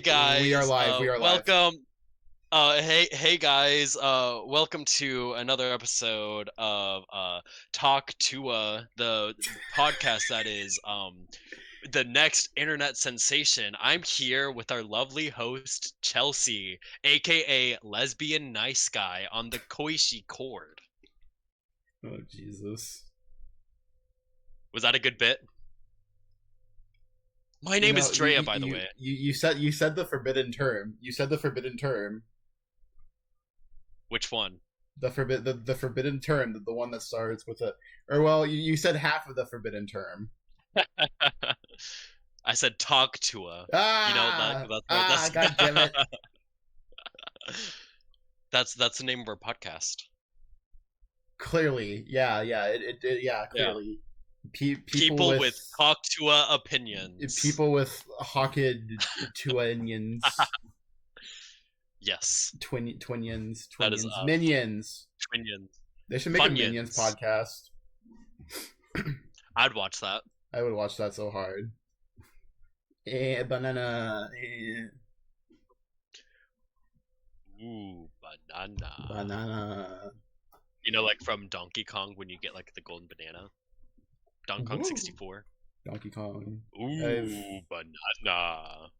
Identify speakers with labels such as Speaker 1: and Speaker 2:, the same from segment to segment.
Speaker 1: We are
Speaker 2: guys,
Speaker 1: live. We are live.
Speaker 2: welcome. Hey guys, welcome to another episode of Talk to the podcast that is the next internet sensation. I'm here with our lovely host Chelsea, aka Lesbian Nice Guy on the Koishi cord.
Speaker 1: Oh Jesus!
Speaker 2: Was that a good bit? My name is Dreia, by the way.
Speaker 1: You said the forbidden term. You said the forbidden term.
Speaker 2: Which one?
Speaker 1: The forbidden term, the one that starts with a, or well, you said half of the forbidden term.
Speaker 2: I said talk to a.
Speaker 1: That's God damn it!
Speaker 2: That's the name of our podcast.
Speaker 1: Clearly, yeah, clearly.
Speaker 2: People with talk to a opinions.
Speaker 1: People with hawked opinions.
Speaker 2: Yes.
Speaker 1: Twinions.
Speaker 2: That is
Speaker 1: Minions.
Speaker 2: Twinions.
Speaker 1: They should make
Speaker 2: Funyuns.
Speaker 1: a Minions podcast.
Speaker 2: I'd watch that.
Speaker 1: I would watch that so hard. Banana.
Speaker 2: Ooh, banana.
Speaker 1: Banana.
Speaker 2: You know, like from Donkey Kong when you get like the golden banana. Donkey Kong 64.
Speaker 1: Donkey Kong.
Speaker 2: Ooh, banana.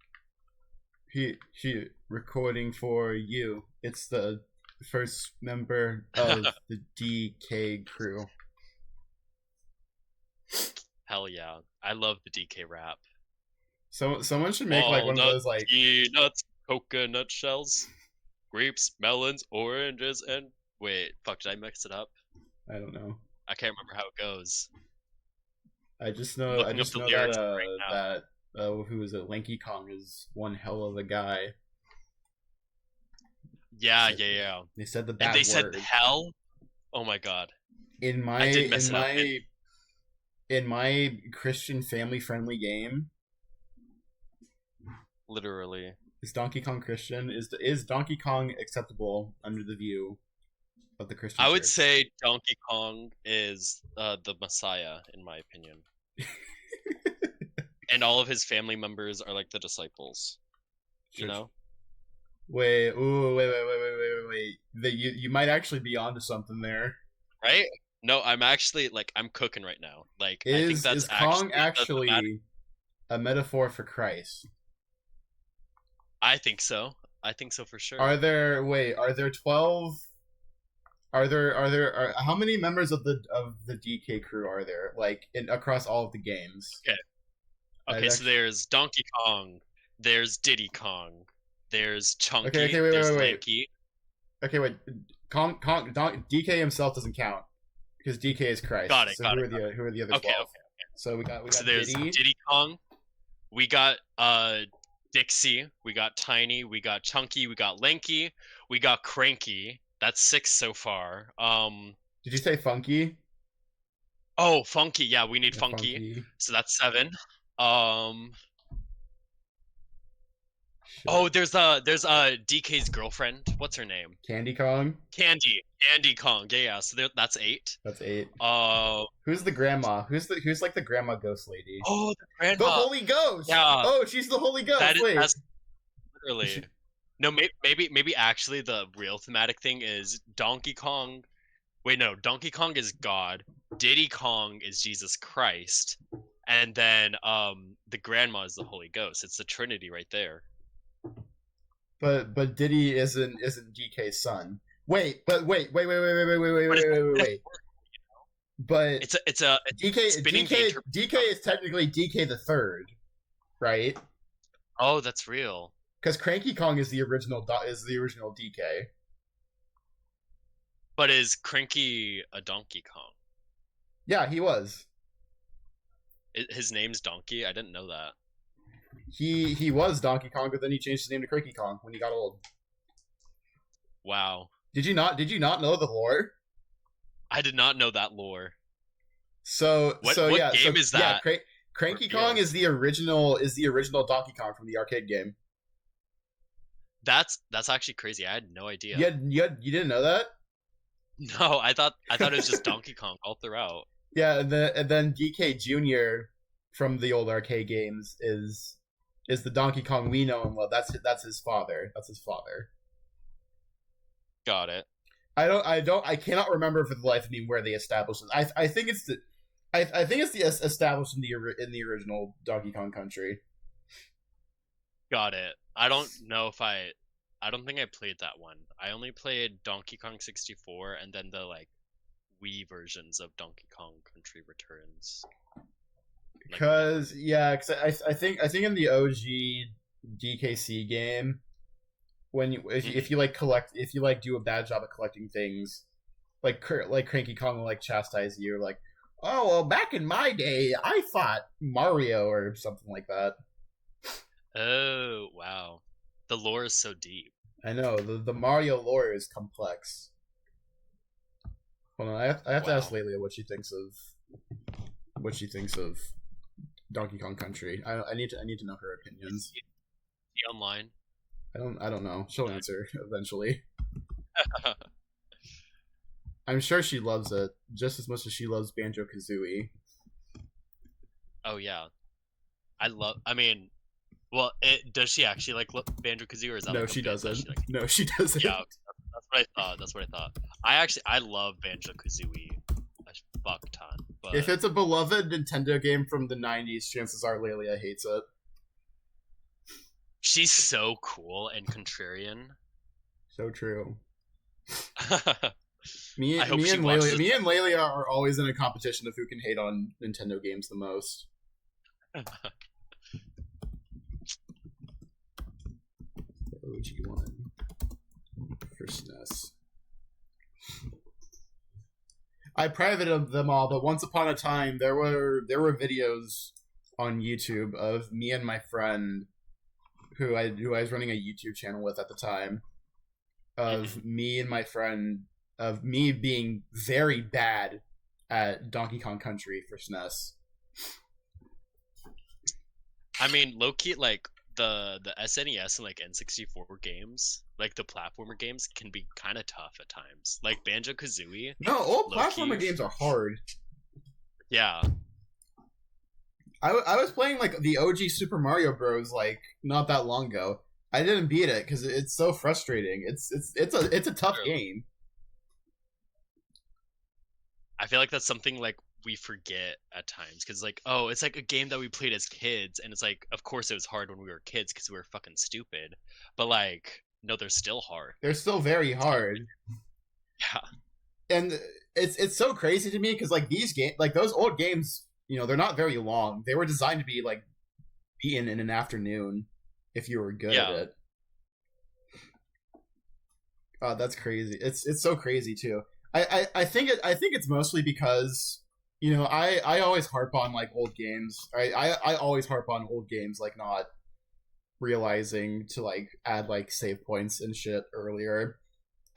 Speaker 1: He recording for you. It's the first member of the DK crew.
Speaker 2: Hell yeah. I love the DK rap.
Speaker 1: So someone should make like one of those like
Speaker 2: nuts, coconut shells, grapes, melons, oranges, and wait, fuck, did I mix it up?
Speaker 1: I don't know.
Speaker 2: I can't remember how it goes.
Speaker 1: I just know that who is it? Lanky Kong is one hell of a guy.
Speaker 2: Yeah.
Speaker 1: They said the bad
Speaker 2: and they
Speaker 1: word.
Speaker 2: said hell. Oh my god.
Speaker 1: In my Christian family friendly game.
Speaker 2: Literally.
Speaker 1: Is Donkey Kong Christian? Is Donkey Kong acceptable under the view of the Christian
Speaker 2: I would
Speaker 1: church?
Speaker 2: say Donkey Kong is the Messiah, in my opinion. And all of his family members are like the disciples.
Speaker 1: Church.
Speaker 2: You know?
Speaker 1: Wait. You might actually be onto something there.
Speaker 2: Right? No, I'm actually I'm cooking right now. Like I think that's
Speaker 1: is Kong actually a metaphor for Christ?
Speaker 2: I think so. I think so for sure.
Speaker 1: Are there 12? Are how many members of the DK crew are there? Like across all of the games?
Speaker 2: Okay, so there's Donkey Kong, there's Diddy Kong, there's Chunky, there's Lanky.
Speaker 1: Okay, wait. DK himself doesn't count because DK is Christ.
Speaker 2: Got it.
Speaker 1: So who are the other 12? Okay.
Speaker 2: So
Speaker 1: we got
Speaker 2: so there's Diddy Kong, we got Dixie, we got Tiny, we got Chunky, we got Lanky, we got Cranky. That's 6 so far.
Speaker 1: Did you say Funky?
Speaker 2: Oh, Funky. Yeah, we need Funky. So that's 7. Oh, there's DK's girlfriend. What's her name?
Speaker 1: Candy Kong.
Speaker 2: Candy Kong. Yeah. So that's 8.
Speaker 1: That's 8. Who's the grandma? Who's like the grandma ghost lady?
Speaker 2: Oh, the grandma.
Speaker 1: The Holy Ghost.
Speaker 2: Yeah.
Speaker 1: Oh, she's the Holy Ghost.
Speaker 2: That's literally. No, maybe actually the real thematic thing is Donkey Kong. Wait, no, Donkey Kong is God. Diddy Kong is Jesus Christ. And then the grandma is the Holy Ghost. It's the Trinity right there.
Speaker 1: But Diddy isn't DK's son. Wait. But it's
Speaker 2: a
Speaker 1: DK is technically DK the third, right?
Speaker 2: Oh, that's real.
Speaker 1: Because Cranky Kong is the original DK.
Speaker 2: But is Cranky a Donkey Kong?
Speaker 1: Yeah, he was.
Speaker 2: His name's Donkey? I didn't know that.
Speaker 1: He was Donkey Kong, but then he changed his name to Cranky Kong when he got old.
Speaker 2: Wow.
Speaker 1: Did you not know the lore?
Speaker 2: I did not know that lore.
Speaker 1: What game
Speaker 2: is that?
Speaker 1: Yeah, Cranky Kong is the original Donkey Kong from the arcade game.
Speaker 2: That's actually crazy. I had no idea.
Speaker 1: You didn't know that?
Speaker 2: No, I thought it was just Donkey Kong all throughout.
Speaker 1: Yeah, and then DK Jr. from the old arcade games is is the Donkey Kong we know and love. That's his father. That's his father.
Speaker 2: Got it.
Speaker 1: I cannot remember for the life of me where they established it. I think it's established in the original Donkey Kong Country.
Speaker 2: Got it. I don't know if I don't think I played that one. I only played Donkey Kong 64 and then the like Wii versions of Donkey Kong Country Returns.
Speaker 1: Because I think in the OG DKC game, when if you do a bad job at collecting things, like Cranky Kong will like chastise you, like, oh well, back in my day I fought Mario or something like that.
Speaker 2: Oh wow, the lore is so deep.
Speaker 1: I know the Mario lore is complex. Hold on, I have to ask Lelia what she thinks of Donkey Kong Country. I need to know her opinions.
Speaker 2: Is he online?
Speaker 1: I don't know. She'll answer eventually. I'm sure she loves it just as much as she loves Banjo-Kazooie.
Speaker 2: Oh yeah, I mean, well, does she actually like Banjo-Kazooie, or is that
Speaker 1: no?
Speaker 2: Like
Speaker 1: she doesn't.
Speaker 2: Like...
Speaker 1: No, she doesn't.
Speaker 2: Yeah, that's what I thought. I love Banjo-Kazooie a fuck ton. But...
Speaker 1: if it's a beloved Nintendo game from the '90s, chances are Lelia hates it.
Speaker 2: She's so cool and contrarian.
Speaker 1: So true. Me and Lelia are always in a competition of who can hate on Nintendo games the most. OG1 for SNES. I privated them all, but once upon a time there were videos on YouTube of me and my friend who I was running a YouTube channel with at the time, of me and my friend, of me being very bad at Donkey Kong Country for SNES.
Speaker 2: I mean, low-key, like, the SNES and, like, N64 games, like, the platformer games can be kind of tough at times. Like, Banjo-Kazooie.
Speaker 1: No, old platformer games are hard.
Speaker 2: Yeah.
Speaker 1: I was playing, like, the OG Super Mario Bros. Like, not that long ago. I didn't beat it because it's so frustrating. It's a tough game.
Speaker 2: I feel like that's something, like, we forget at times, because like, oh, it's like a game that we played as kids, and it's like, of course it was hard when we were kids because we were fucking stupid, but like, no, they're still hard.
Speaker 1: They're still very hard.
Speaker 2: Yeah.
Speaker 1: And it's so crazy to me because like these games, like those old games, you know, they're not very long. They were designed to be like beaten in an afternoon if you were good at it. Oh, that's crazy. It's so crazy too. I think it's mostly because, you know, I always harp on like old games. I always harp on old games, like not realizing to like add like save points and shit earlier.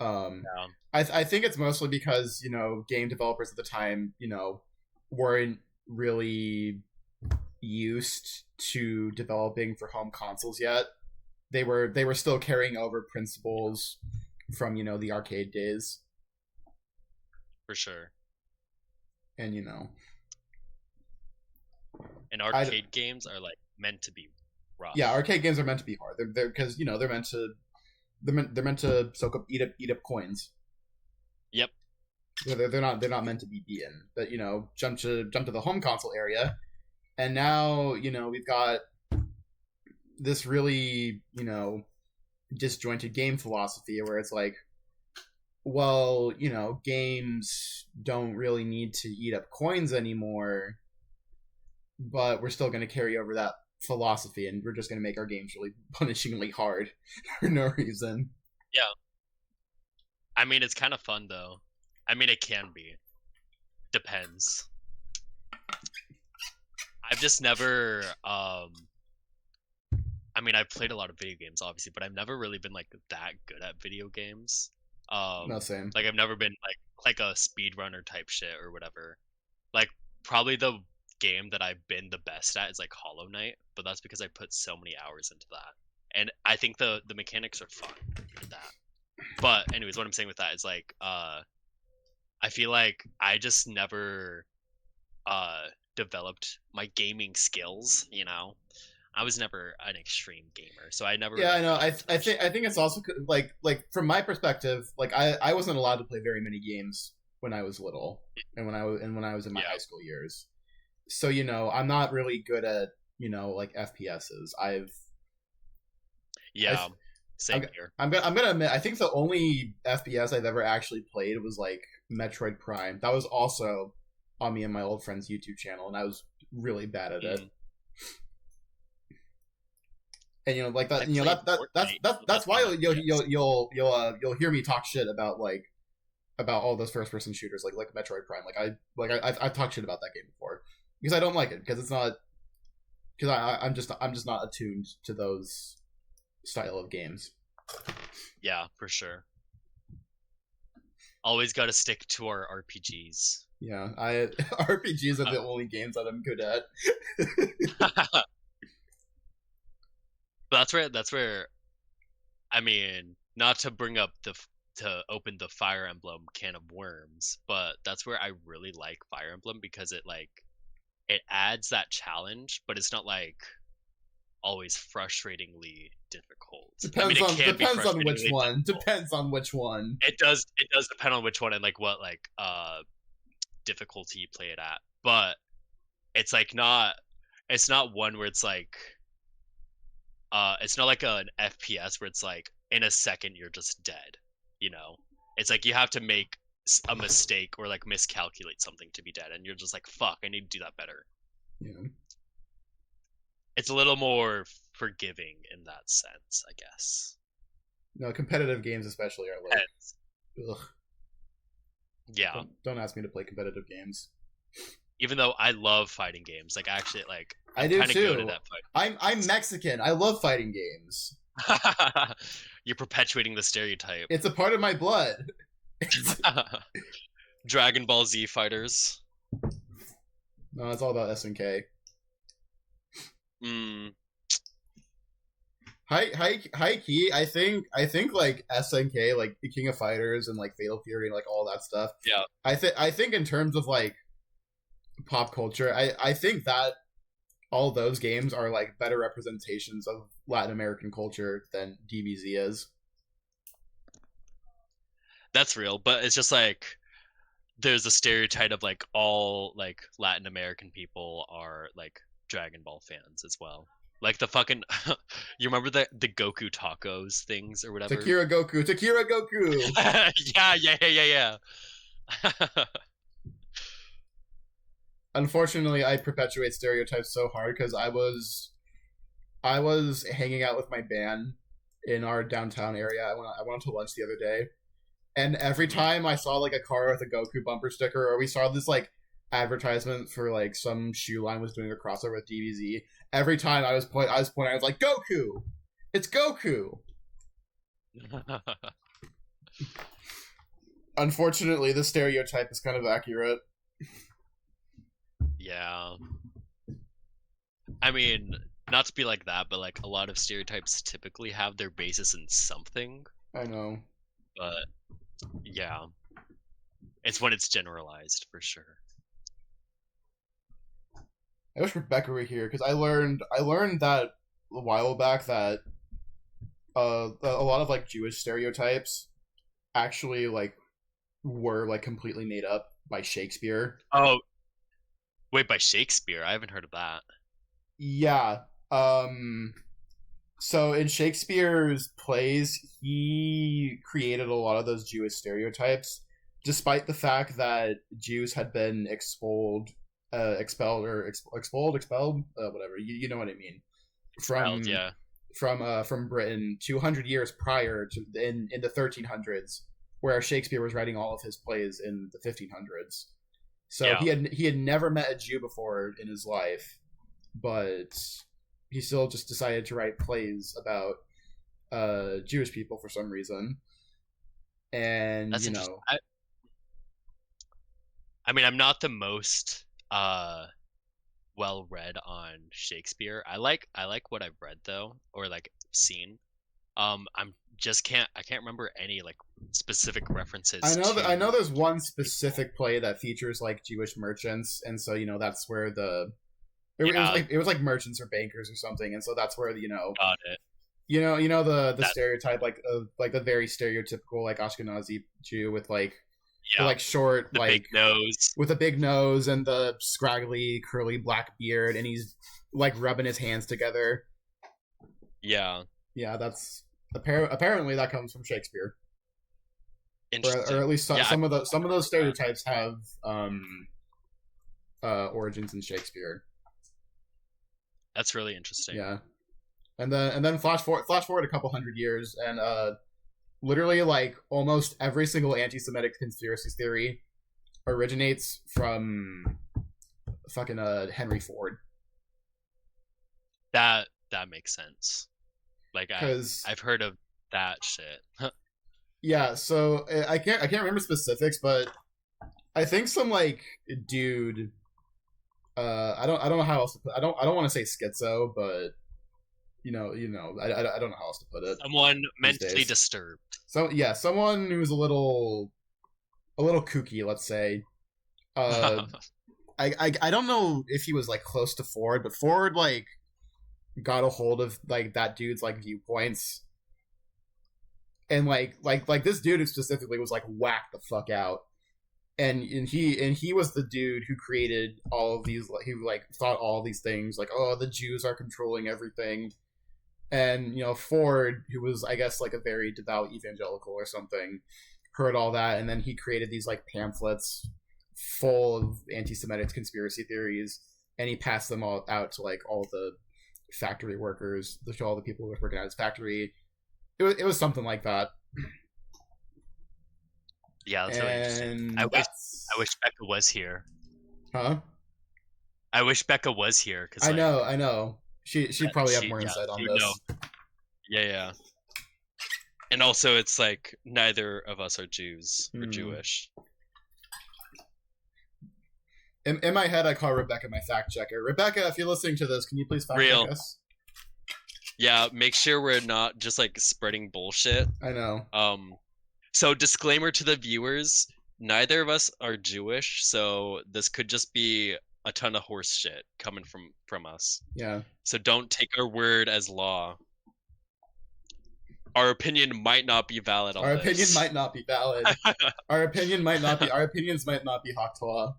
Speaker 1: I think it's mostly because, you know, game developers at the time, you know, weren't really used to developing for home consoles yet. They were still carrying over principles from, you know, the arcade days.
Speaker 2: For sure.
Speaker 1: And, you know,
Speaker 2: and arcade games are like meant to be rough.
Speaker 1: Yeah, arcade games are meant to be hard. They're because, you know, they're meant to soak up eat up coins.
Speaker 2: Yep.
Speaker 1: They're not meant to be beaten. But, you know, jump to the home console area, and now, you know, we've got this really, you know, disjointed game philosophy where it's like, well, you know, games don't really need to eat up coins anymore, but we're still going to carry over that philosophy, and we're just going to make our games really punishingly hard for no reason.
Speaker 2: Yeah. I mean, it's kind of fun, though. I mean, it can be. Depends. I've just never, I mean, I've played a lot of video games, obviously, but I've never really been, like, that good at video games.
Speaker 1: No, same.
Speaker 2: Like, I've never been, like a speedrunner type shit or whatever. Like, probably the game that I've been the best at is, like, Hollow Knight, but that's because I put so many hours into that. And I think the mechanics are fun in that. But, anyways, what I'm saying with that is, like, I feel like I just never, developed my gaming skills, you know? I was never an extreme gamer, so I never
Speaker 1: Yeah,
Speaker 2: really
Speaker 1: I know.
Speaker 2: got into that
Speaker 1: I
Speaker 2: shit.
Speaker 1: think it's also like from my perspective, like I wasn't allowed to play very many games when I was little, and when I was in my high
Speaker 2: Yeah,
Speaker 1: school years. So I'm not really good at like FPSs. I
Speaker 2: yeah, same
Speaker 1: I'm,
Speaker 2: here.
Speaker 1: I'm gonna admit I think the only FPS I've ever actually played was like Metroid Prime. That was also on me and my old friend's YouTube channel, and I was really bad at it.
Speaker 2: Mm.
Speaker 1: And like
Speaker 2: I
Speaker 1: that
Speaker 2: played Fortnite, but
Speaker 1: that's
Speaker 2: that's
Speaker 1: why
Speaker 2: not FPS.
Speaker 1: you'll hear me talk shit about all those first person shooters like Metroid Prime. I've talked shit about that game before because I don't like it because it's not because I'm just not attuned to those style of games.
Speaker 2: Yeah, for sure. Always got to stick to our RPGs.
Speaker 1: Yeah, I RPGs are the only games that I'm good at.
Speaker 2: But that's where I mean, not to bring up to open the Fire Emblem can of worms, but that's where I really like Fire Emblem because it adds that challenge, but it's not like always frustratingly difficult. I mean, it can be
Speaker 1: Depends on which
Speaker 2: frustratingly
Speaker 1: one.
Speaker 2: difficult.
Speaker 1: Depends on which one.
Speaker 2: It does depend on which one and like what like difficulty you play it at. But it's like not it's not one where it's not like an FPS where it's like in a second you're just dead, you know. It's like you have to make a mistake or like miscalculate something to be dead and you're just like fuck, I need to do that better.
Speaker 1: Yeah.
Speaker 2: It's a little more forgiving in that sense, I guess.
Speaker 1: No, competitive games especially are like, ugh.
Speaker 2: Yeah.
Speaker 1: Don't ask me to play competitive games.
Speaker 2: Even though I love fighting games, like actually, like
Speaker 1: I
Speaker 2: I'm
Speaker 1: do
Speaker 2: kind of good at
Speaker 1: too.
Speaker 2: that fight.
Speaker 1: I'm Mexican. I love fighting games.
Speaker 2: You're perpetuating the stereotype.
Speaker 1: It's a part of my blood.
Speaker 2: Dragon Ball Z fighters.
Speaker 1: No, it's all about SNK.
Speaker 2: Mm,
Speaker 1: High key. I think like SNK, like the King of Fighters and like Fatal Fury and like all that stuff.
Speaker 2: yeah,
Speaker 1: I think in terms of like pop culture, I think that all those games are like better representations of Latin American culture than DBZ is.
Speaker 2: that's real. But it's just like there's a stereotype of like all like Latin American people are like Dragon Ball fans as well. Like the fucking, you remember the Goku tacos things or whatever?
Speaker 1: Takira Goku.
Speaker 2: Yeah.
Speaker 1: Unfortunately, I perpetuate stereotypes so hard because I was hanging out with my band in our downtown area. I went to lunch the other day, and every time I saw like a car with a Goku bumper sticker, or we saw this like advertisement for like some shoe line was doing a crossover with DBZ, every time I was pointing, I was like, Goku, it's Goku. Unfortunately, the stereotype is kind of accurate.
Speaker 2: Yeah. I mean, not to be like that, but like a lot of stereotypes typically have their basis in something.
Speaker 1: I know.
Speaker 2: But yeah, it's when it's generalized for sure.
Speaker 1: I wish Rebecca were here because I learned that a while back that a lot of like Jewish stereotypes actually like were like completely made up by Shakespeare.
Speaker 2: Oh, wait, by Shakespeare? I haven't heard of that.
Speaker 1: Yeah. So in Shakespeare's plays, he created a lot of those Jewish stereotypes, despite the fact that Jews had been expelled, whatever. You know what I mean.
Speaker 2: Child,
Speaker 1: From
Speaker 2: yeah.
Speaker 1: from Britain 200 years prior to in the 1300s, where Shakespeare was writing all of his plays in the 1500s. So
Speaker 2: Yeah.
Speaker 1: he had never met a Jew before in his life, but he still just decided to write plays about Jewish people for some reason. And
Speaker 2: That's interesting. I mean, I'm not the most well read on Shakespeare. I like what I've read though, or like seen. I can't remember any like specific references
Speaker 1: I
Speaker 2: to
Speaker 1: know there's one
Speaker 2: Jewish people.
Speaker 1: specific play that features like Jewish merchants, and so that's where It was like merchants or bankers or something, and so that's where
Speaker 2: got it.
Speaker 1: The stereotype like the very stereotypical like Ashkenazi Jew with like short
Speaker 2: the big nose
Speaker 1: with a big nose and the scraggly curly black beard, and he's like rubbing his hands together.
Speaker 2: Yeah,
Speaker 1: that's apparently that comes from Shakespeare.
Speaker 2: Interesting.
Speaker 1: Or at least some of those stereotypes have origins in Shakespeare.
Speaker 2: That's really interesting.
Speaker 1: Yeah, and then flash forward a couple hundred years, and literally like almost every single anti-Semitic conspiracy theory originates from fucking Henry Ford.
Speaker 2: That makes sense. Like I've heard of that shit.
Speaker 1: Yeah, so I can't remember specifics, but I think some like dude. I don't know how else to put. I don't want to say schizo, but I don't know how else to put it.
Speaker 2: Someone mentally disturbed.
Speaker 1: So yeah, someone who's a little kooky, let's say. I don't know if he was like close to Ford, but Ford like got a hold of like that dude's like viewpoints, and like this dude specifically was like whacked the fuck out, and he was the dude who created all of these. He like thought all these things like, oh, the Jews are controlling everything. And Ford, who was I guess like a very devout evangelical or something, heard all that, and then he created these like pamphlets full of anti-Semitic conspiracy theories, and he passed them all out to like all the factory workers, to all the people who were working at his factory. It was something like that.
Speaker 2: Yeah, that's really interesting. I wish Becca was here.
Speaker 1: Huh?
Speaker 2: I wish Becca was here because
Speaker 1: I know. She'd probably have more insight on this.
Speaker 2: Know. Yeah. And also, it's like neither of us are Jews or Jewish.
Speaker 1: In my head, I call Rebecca my fact checker. Rebecca, if you're listening to this, can you please fact check us?
Speaker 2: Yeah, make sure we're not just like spreading bullshit.
Speaker 1: I know.
Speaker 2: So disclaimer to the viewers: neither of us are Jewish, so this could just be a ton of horse shit coming from us.
Speaker 1: Yeah.
Speaker 2: So don't take our word as law. Our opinion might not be valid on this.
Speaker 1: Our opinion might not be valid. Our opinions might not be Haktoa.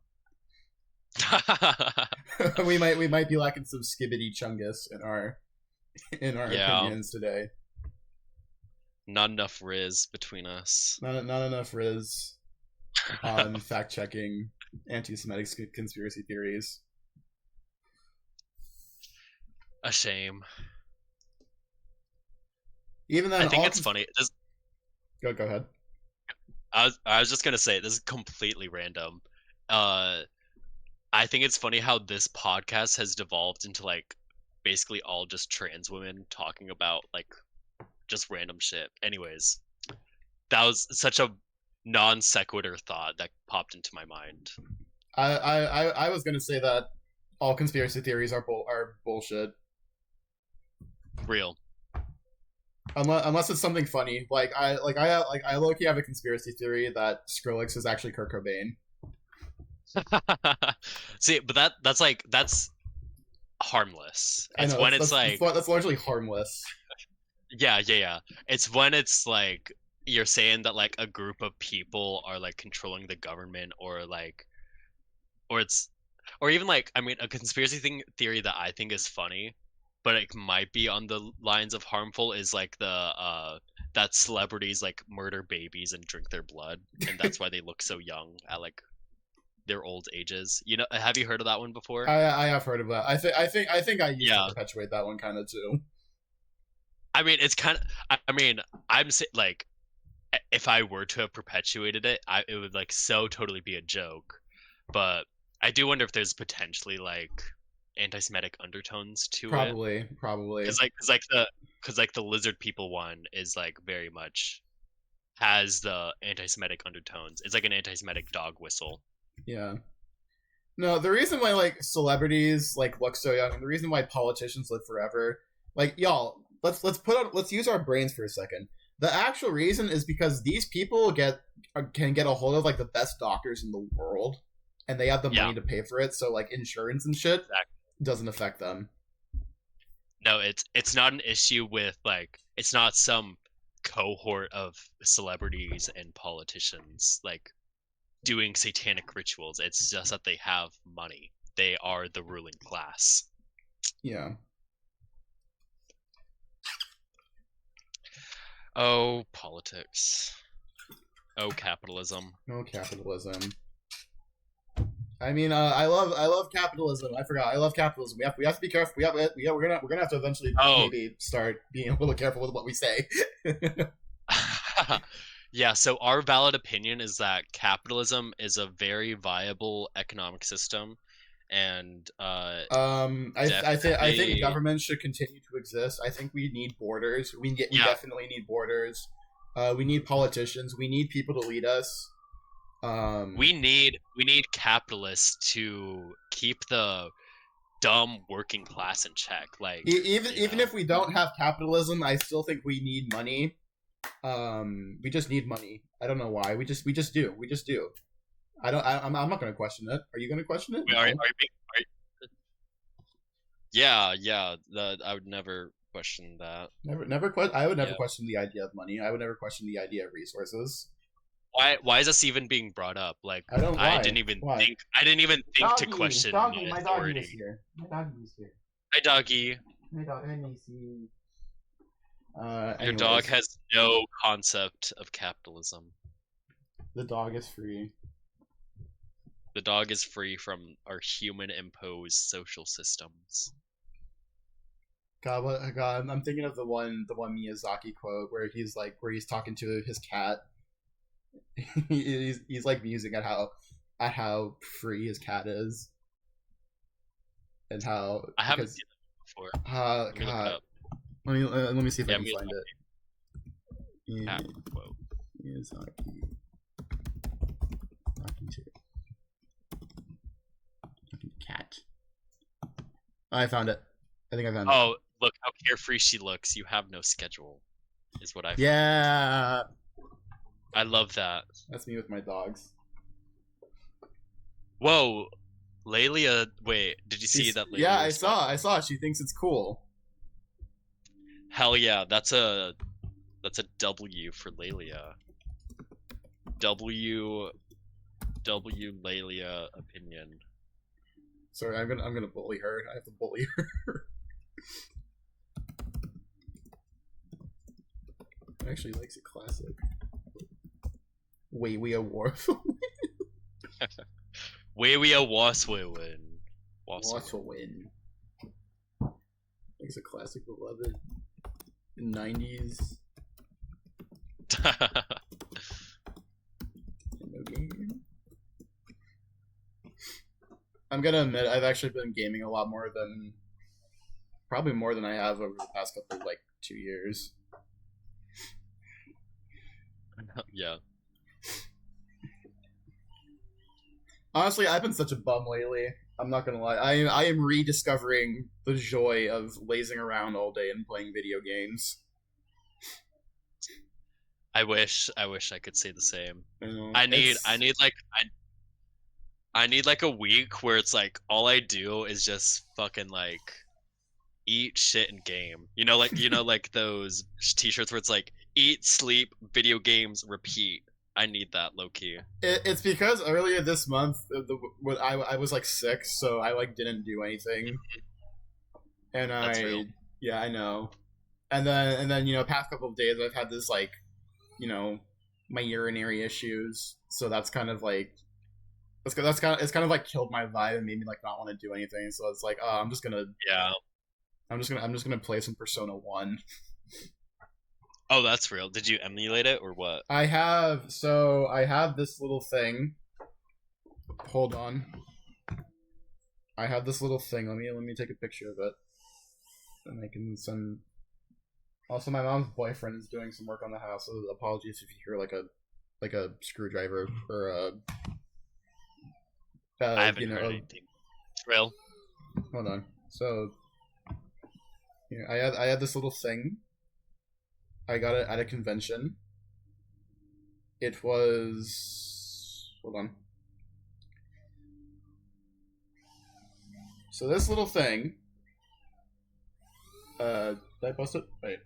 Speaker 1: we might be lacking some skibbity chungus in our opinions today.
Speaker 2: Not enough Riz between us.
Speaker 1: Not enough Riz on fact checking anti-Semitic conspiracy theories.
Speaker 2: A shame.
Speaker 1: Even then,
Speaker 2: I think it's funny.
Speaker 1: Go ahead.
Speaker 2: I was just gonna say, this is completely random. I think it's funny how this podcast has devolved into like basically all just trans women talking about like just random shit. Anyways, that was such a non sequitur thought that popped into my mind.
Speaker 1: I was gonna say that all conspiracy theories are bullshit.
Speaker 2: Real.
Speaker 1: Unless it's something funny, I low-key have a conspiracy theory that Skrillex is actually Kurt Cobain.
Speaker 2: See, but that's harmless. It's when it's
Speaker 1: that's largely harmless.
Speaker 2: Yeah. It's when it's like you're saying that like a group of people are like controlling the government, or even like, I mean, a conspiracy theory that I think is funny, but it might be on the lines of harmful, is like that celebrities like murder babies and drink their blood, and that's why they look so young at like their old ages. Have you heard of that one before?
Speaker 1: I have heard of that. I think I used to perpetuate that one kind of too.
Speaker 2: I mean, it's kind of. I mean, I'm saying like, if I were to have perpetuated it, it would like so totally be a joke. But I do wonder if there's potentially like anti-Semitic undertones to
Speaker 1: it. Probably.
Speaker 2: Because the lizard people one is like very much has the anti-Semitic undertones. It's like an anti-Semitic dog whistle.
Speaker 1: Yeah. No, the reason why like celebrities like look so young, and the reason why politicians live forever, like y'all, let's use our brains for a second. The actual reason is because these people can get a hold of like the best doctors in the world, and they have the money to pay for it. So like insurance and shit.
Speaker 2: Exactly.
Speaker 1: doesn't affect them.
Speaker 2: No, it's not an issue with like it's not some cohort of celebrities and politicians like doing satanic rituals. It's just that they have money. They are the ruling class.
Speaker 1: Yeah.
Speaker 2: Oh, politics. Oh, capitalism.
Speaker 1: No capitalism. I mean, I love capitalism. I forgot. I love capitalism. We have to be careful. We're gonna have to eventually maybe start being a little careful with what we say.
Speaker 2: Yeah, so our valid opinion is that capitalism is a very viable economic system, and
Speaker 1: I think government should continue to exist. I think we need borders. We definitely need borders. We need politicians. We need people to lead us.
Speaker 2: We need capitalists to keep the dumb working class in check. Like
Speaker 1: even if we don't have capitalism, I still think we need money. We just need money. I don't know why. We just do. I'm not going to question it. Are you going to question it?
Speaker 2: Wait, are you yeah. I would never question that.
Speaker 1: I would never question the idea of money. I would never question the idea of resources.
Speaker 2: Why is this even being brought up? Like
Speaker 1: I
Speaker 2: didn't even think to question
Speaker 1: Doggy,
Speaker 2: the
Speaker 1: my
Speaker 2: authority.
Speaker 1: doggy is here. My doggy is here.
Speaker 2: Hi, doggy.
Speaker 1: My dog, hi, Macy.
Speaker 2: Your dog has no concept of capitalism.
Speaker 1: The dog is free.
Speaker 2: The dog is free from our human-imposed social systems.
Speaker 1: God, I'm thinking of the one Miyazaki quote where he's talking to his cat. he's like musing at how free his cat is, and how
Speaker 2: I haven't seen that before.
Speaker 1: God. Let me see if I can find it.
Speaker 2: Cat quote.
Speaker 1: Miyazaki. Talking to cat. I found it. I think I found it.
Speaker 2: Oh, look how carefree she looks. You have no schedule, is what I found.
Speaker 1: Yeah.
Speaker 2: I love that.
Speaker 1: That's me with my dogs.
Speaker 2: Whoa, Lelia. Wait, did you see that?
Speaker 1: Yeah, I saw. She thinks it's cool.
Speaker 2: Hell yeah, that's a W for Lelia. W Lelia opinion.
Speaker 1: Sorry, I'm gonna bully her. I have to bully her. Actually likes it classic. Wait, we a war.
Speaker 2: We a Waswin.
Speaker 1: Waswin. It's a classic beloved. 90s. No game. I'm gonna admit I've actually been gaming a lot probably more than I have over the past couple 2 years.
Speaker 2: Yeah.
Speaker 1: Honestly, I've been such a bum lately. I'm not gonna lie. I am rediscovering the joy of lazing around all day and playing video games.
Speaker 2: I wish I could say the same.
Speaker 1: I
Speaker 2: need like a week where it's like all I do is just fucking eat, shit, and game. Like those t-shirts where it's like eat, sleep, video games, repeat. I need that low key.
Speaker 1: It's because earlier this month, I was sick, so I didn't do anything, and
Speaker 2: That's real.
Speaker 1: Yeah, I know, and then past couple of days I've had this my urinary issues, so that's kind of it's kind of killed my vibe and made me not want to do anything. So it's I'm just gonna play some Persona 1.
Speaker 2: Oh, that's real. Did you emulate it or what?
Speaker 1: I have this little thing. Hold on. I have this little thing. Let me take a picture of it. And I can send. Also, my mom's boyfriend is doing some work on the house, so apologies if you hear a screwdriver or a.
Speaker 2: I haven't heard anything. It's real.
Speaker 1: Hold on. So, here, I had this little thing. I got it at a convention. It was... Hold on. So this little thing. Did I post it? Wait,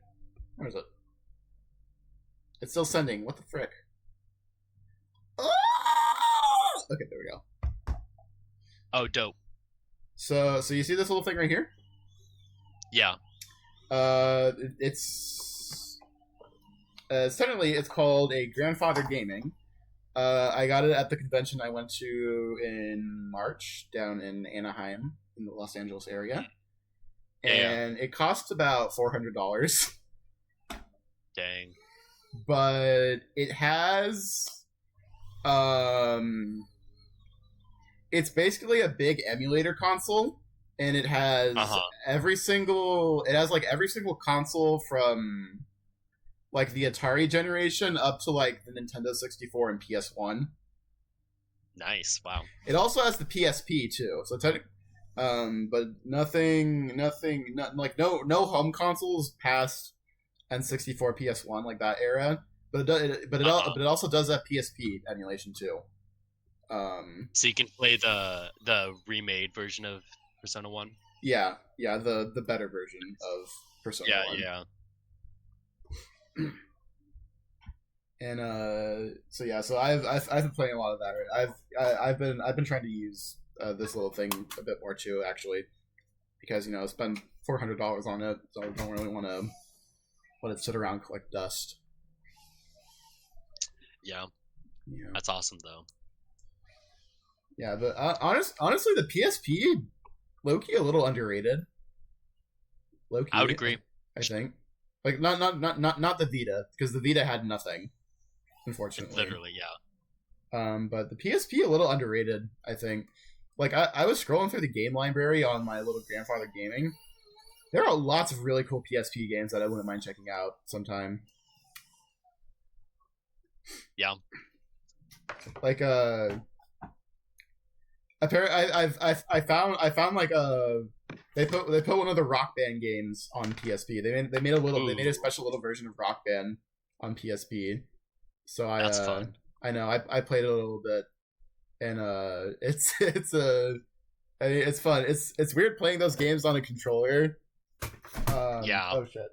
Speaker 1: where is it? It's still sending. What the frick? Ah! Okay, there we go.
Speaker 2: Oh, dope.
Speaker 1: So you see this little thing right here?
Speaker 2: Yeah.
Speaker 1: It's technically it's called a grandfather gaming. I got it at the convention I went to in March down in Anaheim in the Los Angeles area, and it costs about $400.
Speaker 2: Dang.
Speaker 1: But it has, it's basically a big emulator console, and it has every single console from like the Atari generation up to like the Nintendo 64 and PS1.
Speaker 2: Nice. Wow.
Speaker 1: It also has the PSP too. So but nothing like no home consoles past N64 PS1 like that era. But it also does have PSP emulation too.
Speaker 2: So you can play the remade version of Persona 1?
Speaker 1: Yeah, the better version of Persona 1.
Speaker 2: Yeah.
Speaker 1: And so I've been playing a lot of that. I've been trying to use this little thing a bit more too, actually, because spend $400 on it, so I don't really want to let it sit around and collect dust.
Speaker 2: Yeah, that's awesome though.
Speaker 1: Yeah, but honestly, the PSP, low-key a little underrated. Low-key,
Speaker 2: I would agree.
Speaker 1: I think, like not the Vita, because the Vita had nothing, unfortunately.
Speaker 2: Literally, yeah.
Speaker 1: But the PSP a little underrated, I think. Like I was scrolling through the game library on my little grandfather gaming. There are lots of really cool PSP games that I wouldn't mind checking out sometime.
Speaker 2: Yeah.
Speaker 1: Like I found like they put one of the Rock Band games on PSP. They made a special little version of Rock Band on PSP. So
Speaker 2: that's fun.
Speaker 1: I know I played it a little bit, and it's fun. It's weird playing those games on a controller.
Speaker 2: Yeah.
Speaker 1: Oh shit.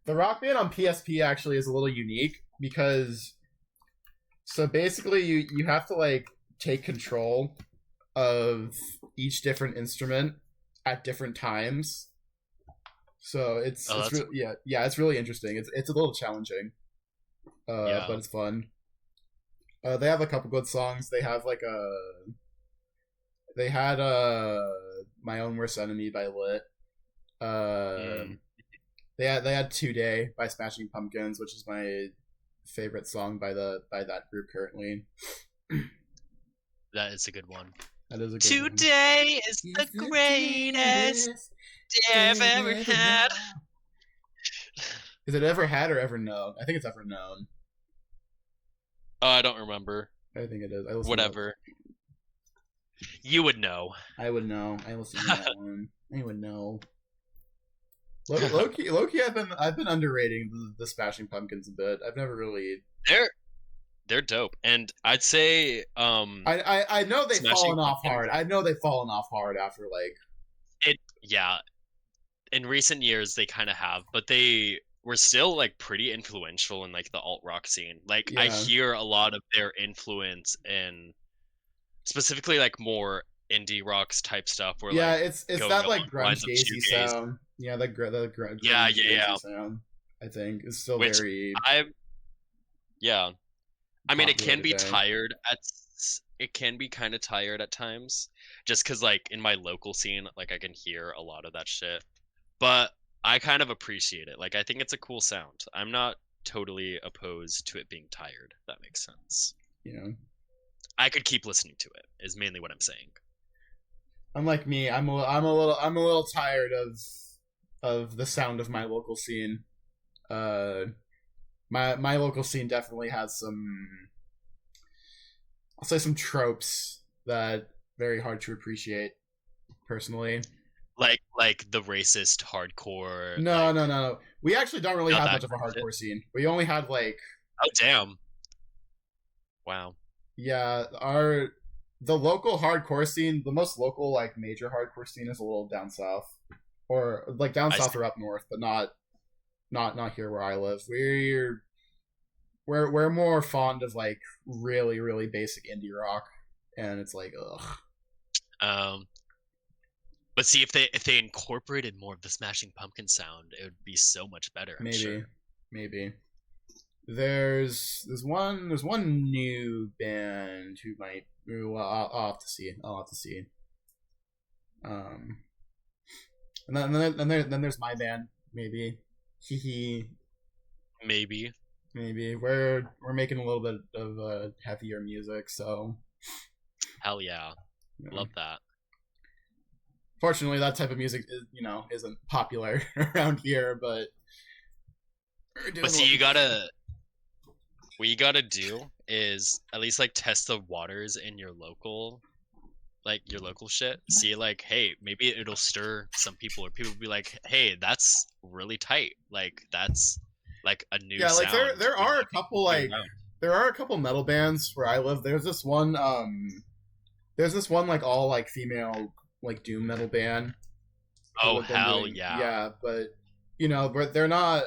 Speaker 1: The Rock Band on PSP actually is a little unique because so basically you have to like take control of each different instrument at different times. So it's really interesting. It's a little challenging. But it's fun. They have a couple good songs. They have like they had My Own Worst Enemy by Lit. They had Today by Smashing Pumpkins, which is my favorite song by that group currently.
Speaker 2: That is a good one.
Speaker 1: That is a good
Speaker 2: Today
Speaker 1: one.
Speaker 2: is the greatest day I've ever had.
Speaker 1: Is it Ever Had or Ever Known? I think it's Ever Known.
Speaker 2: Oh, I don't remember.
Speaker 1: I think it is.
Speaker 2: Whatever. You would know.
Speaker 1: I would know. I listened to that one. I would know. Low-key, I've been underrating the Smashing Pumpkins a bit. I've never really.
Speaker 2: They're dope, and I'd say
Speaker 1: I know they've fallen off hard. I know they've fallen off hard after like
Speaker 2: it. Yeah, in recent years they kind of have, but they were still like pretty influential in like the alt rock scene. Like I hear a lot of their influence in specifically like more indie rocks type stuff. Where
Speaker 1: it's that like grunge gazy sound. Yeah, the grunge.
Speaker 2: Yeah.
Speaker 1: Sound. I think is still
Speaker 2: very. I mean, it can be tired it can be kind of tired at times, just because like in my local scene, like I can hear a lot of that shit. But I kind of appreciate it. Like I think it's a cool sound. I'm not totally opposed to it being tired. If that makes sense. I could keep listening to it. Is mainly what I'm saying.
Speaker 1: Unlike me, I'm a little tired of the sound of my local scene. My local scene definitely has some, I'll say, some tropes that very hard to appreciate personally.
Speaker 2: Like the racist hardcore.
Speaker 1: No. We actually don't really have much of a hardcore scene. We only had like.
Speaker 2: Oh damn! Wow.
Speaker 1: Yeah, the local hardcore scene, the most local like major hardcore scene is a little down south, or like down
Speaker 2: I
Speaker 1: south
Speaker 2: see.
Speaker 1: or up north, but not here where I live. We're more fond of like really really basic indie rock, and it's like ugh.
Speaker 2: Um, but see if they incorporated more of the Smashing Pumpkin sound, it would be so much better. I'm
Speaker 1: Maybe
Speaker 2: sure.
Speaker 1: maybe there's one new band who might. Well, I'll have to see. I'll have to see. Um, then there's my band. Maybe, hee
Speaker 2: Maybe.
Speaker 1: maybe we're making a little bit of heavier music, so
Speaker 2: Hell yeah.
Speaker 1: you know.
Speaker 2: Love that.
Speaker 1: Fortunately, that type of music is isn't popular around here, but we're doing
Speaker 2: But see,
Speaker 1: what we can.
Speaker 2: what you gotta do is at least like test the waters in your local, like your local shit. See, like, hey, maybe it'll stir some people, or people will be like, hey, that's really tight. Like that's like a new
Speaker 1: Yeah, like
Speaker 2: sound.
Speaker 1: there
Speaker 2: We
Speaker 1: are a
Speaker 2: might be
Speaker 1: couple
Speaker 2: be
Speaker 1: like
Speaker 2: around.
Speaker 1: there are a couple metal bands where I live. There's this one like all like female like doom metal band who
Speaker 2: Oh
Speaker 1: have been
Speaker 2: hell
Speaker 1: doing
Speaker 2: yeah.
Speaker 1: yeah, but but they're not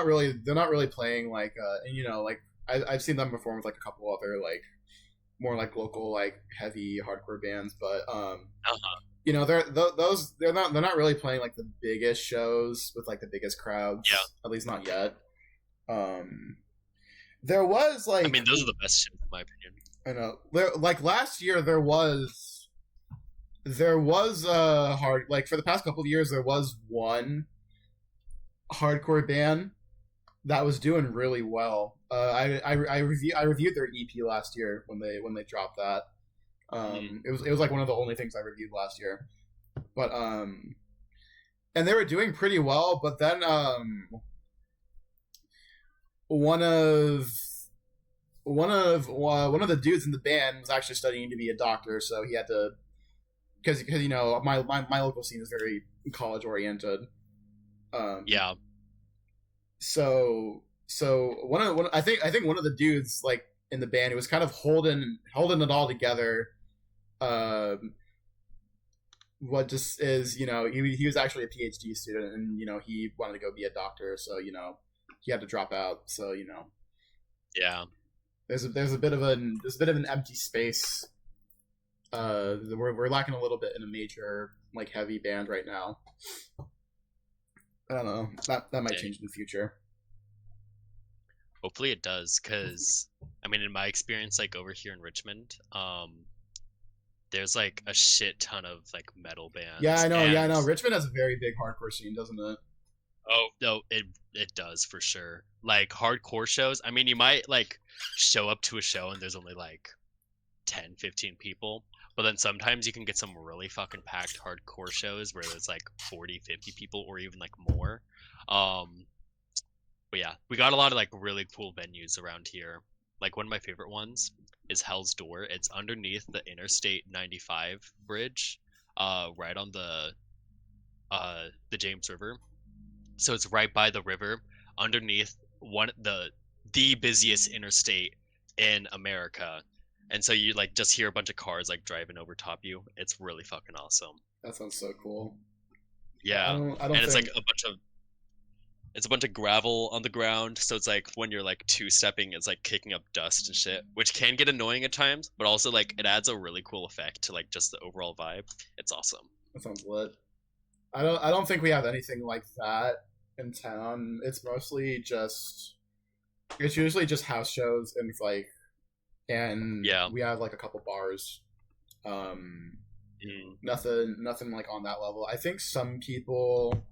Speaker 1: really playing like and like I've seen them perform with like a couple other like more like local like heavy hardcore bands, but
Speaker 2: Uh-huh.
Speaker 1: they're not really playing like the biggest shows with like the biggest
Speaker 2: Yeah.
Speaker 1: crowds, at least not yet. um there was
Speaker 2: I
Speaker 1: like
Speaker 2: mean, those are the best shit in my opinion.
Speaker 1: I know like last year there was a hard like for the past couple of years there was one hardcore band that was doing really well. I reviewed their EP last year when they dropped that.
Speaker 2: Mm.
Speaker 1: It was like one of the only things I reviewed last year, but and they were doing pretty well. But then one of one of the dudes in the band was actually studying to be a doctor, so he had to because my local scene is very college oriented. Um,
Speaker 2: Yeah.
Speaker 1: so one I think one of the dudes like in the band who was kind of holding it all together. Um, what just is he was actually a PhD student, and he wanted to go be a doctor, so he had to drop out. So
Speaker 2: Yeah.
Speaker 1: there's a bit of an empty space. We're lacking a little bit in a major like heavy band right now. I don't know. That might
Speaker 2: Yeah.
Speaker 1: change in the future.
Speaker 2: Hopefully it does, because I mean, in my experience, like over here in Richmond, there's like a shit ton of like metal
Speaker 1: Yeah,
Speaker 2: bands,
Speaker 1: I know. Yeah, I
Speaker 2: and
Speaker 1: know. Richmond has a very big hardcore scene, doesn't it?
Speaker 2: oh no, it does for sure. Like hardcore shows, I mean, you might like show up to a show and there's only like 10, 15 people, but then sometimes you can get some really fucking packed hardcore shows where there's like 40, 50 people or even like more. Um, but yeah, we got a lot of like really cool venues around here. Like one of my favorite ones is Hell's Door. It's underneath the Interstate 95 bridge, right on the James River. So it's right by the river, underneath one the busiest interstate in America. And so you like just hear a bunch of cars like driving over top you. It's really fucking awesome.
Speaker 1: That sounds so cool.
Speaker 2: Yeah.
Speaker 1: I don't
Speaker 2: And it's like
Speaker 1: think.
Speaker 2: a bunch of gravel on the ground, so it's like when you're like two stepping, it's like kicking up dust and shit, which can get annoying at times, but also like it adds a really cool effect to like just the overall vibe. It's awesome.
Speaker 1: That sounds lit. I don't think we have anything like that in town. It's usually just house shows and
Speaker 2: Yeah.
Speaker 1: we have like a couple bars. Um,
Speaker 2: Mm.
Speaker 1: nothing like on that level. I think some people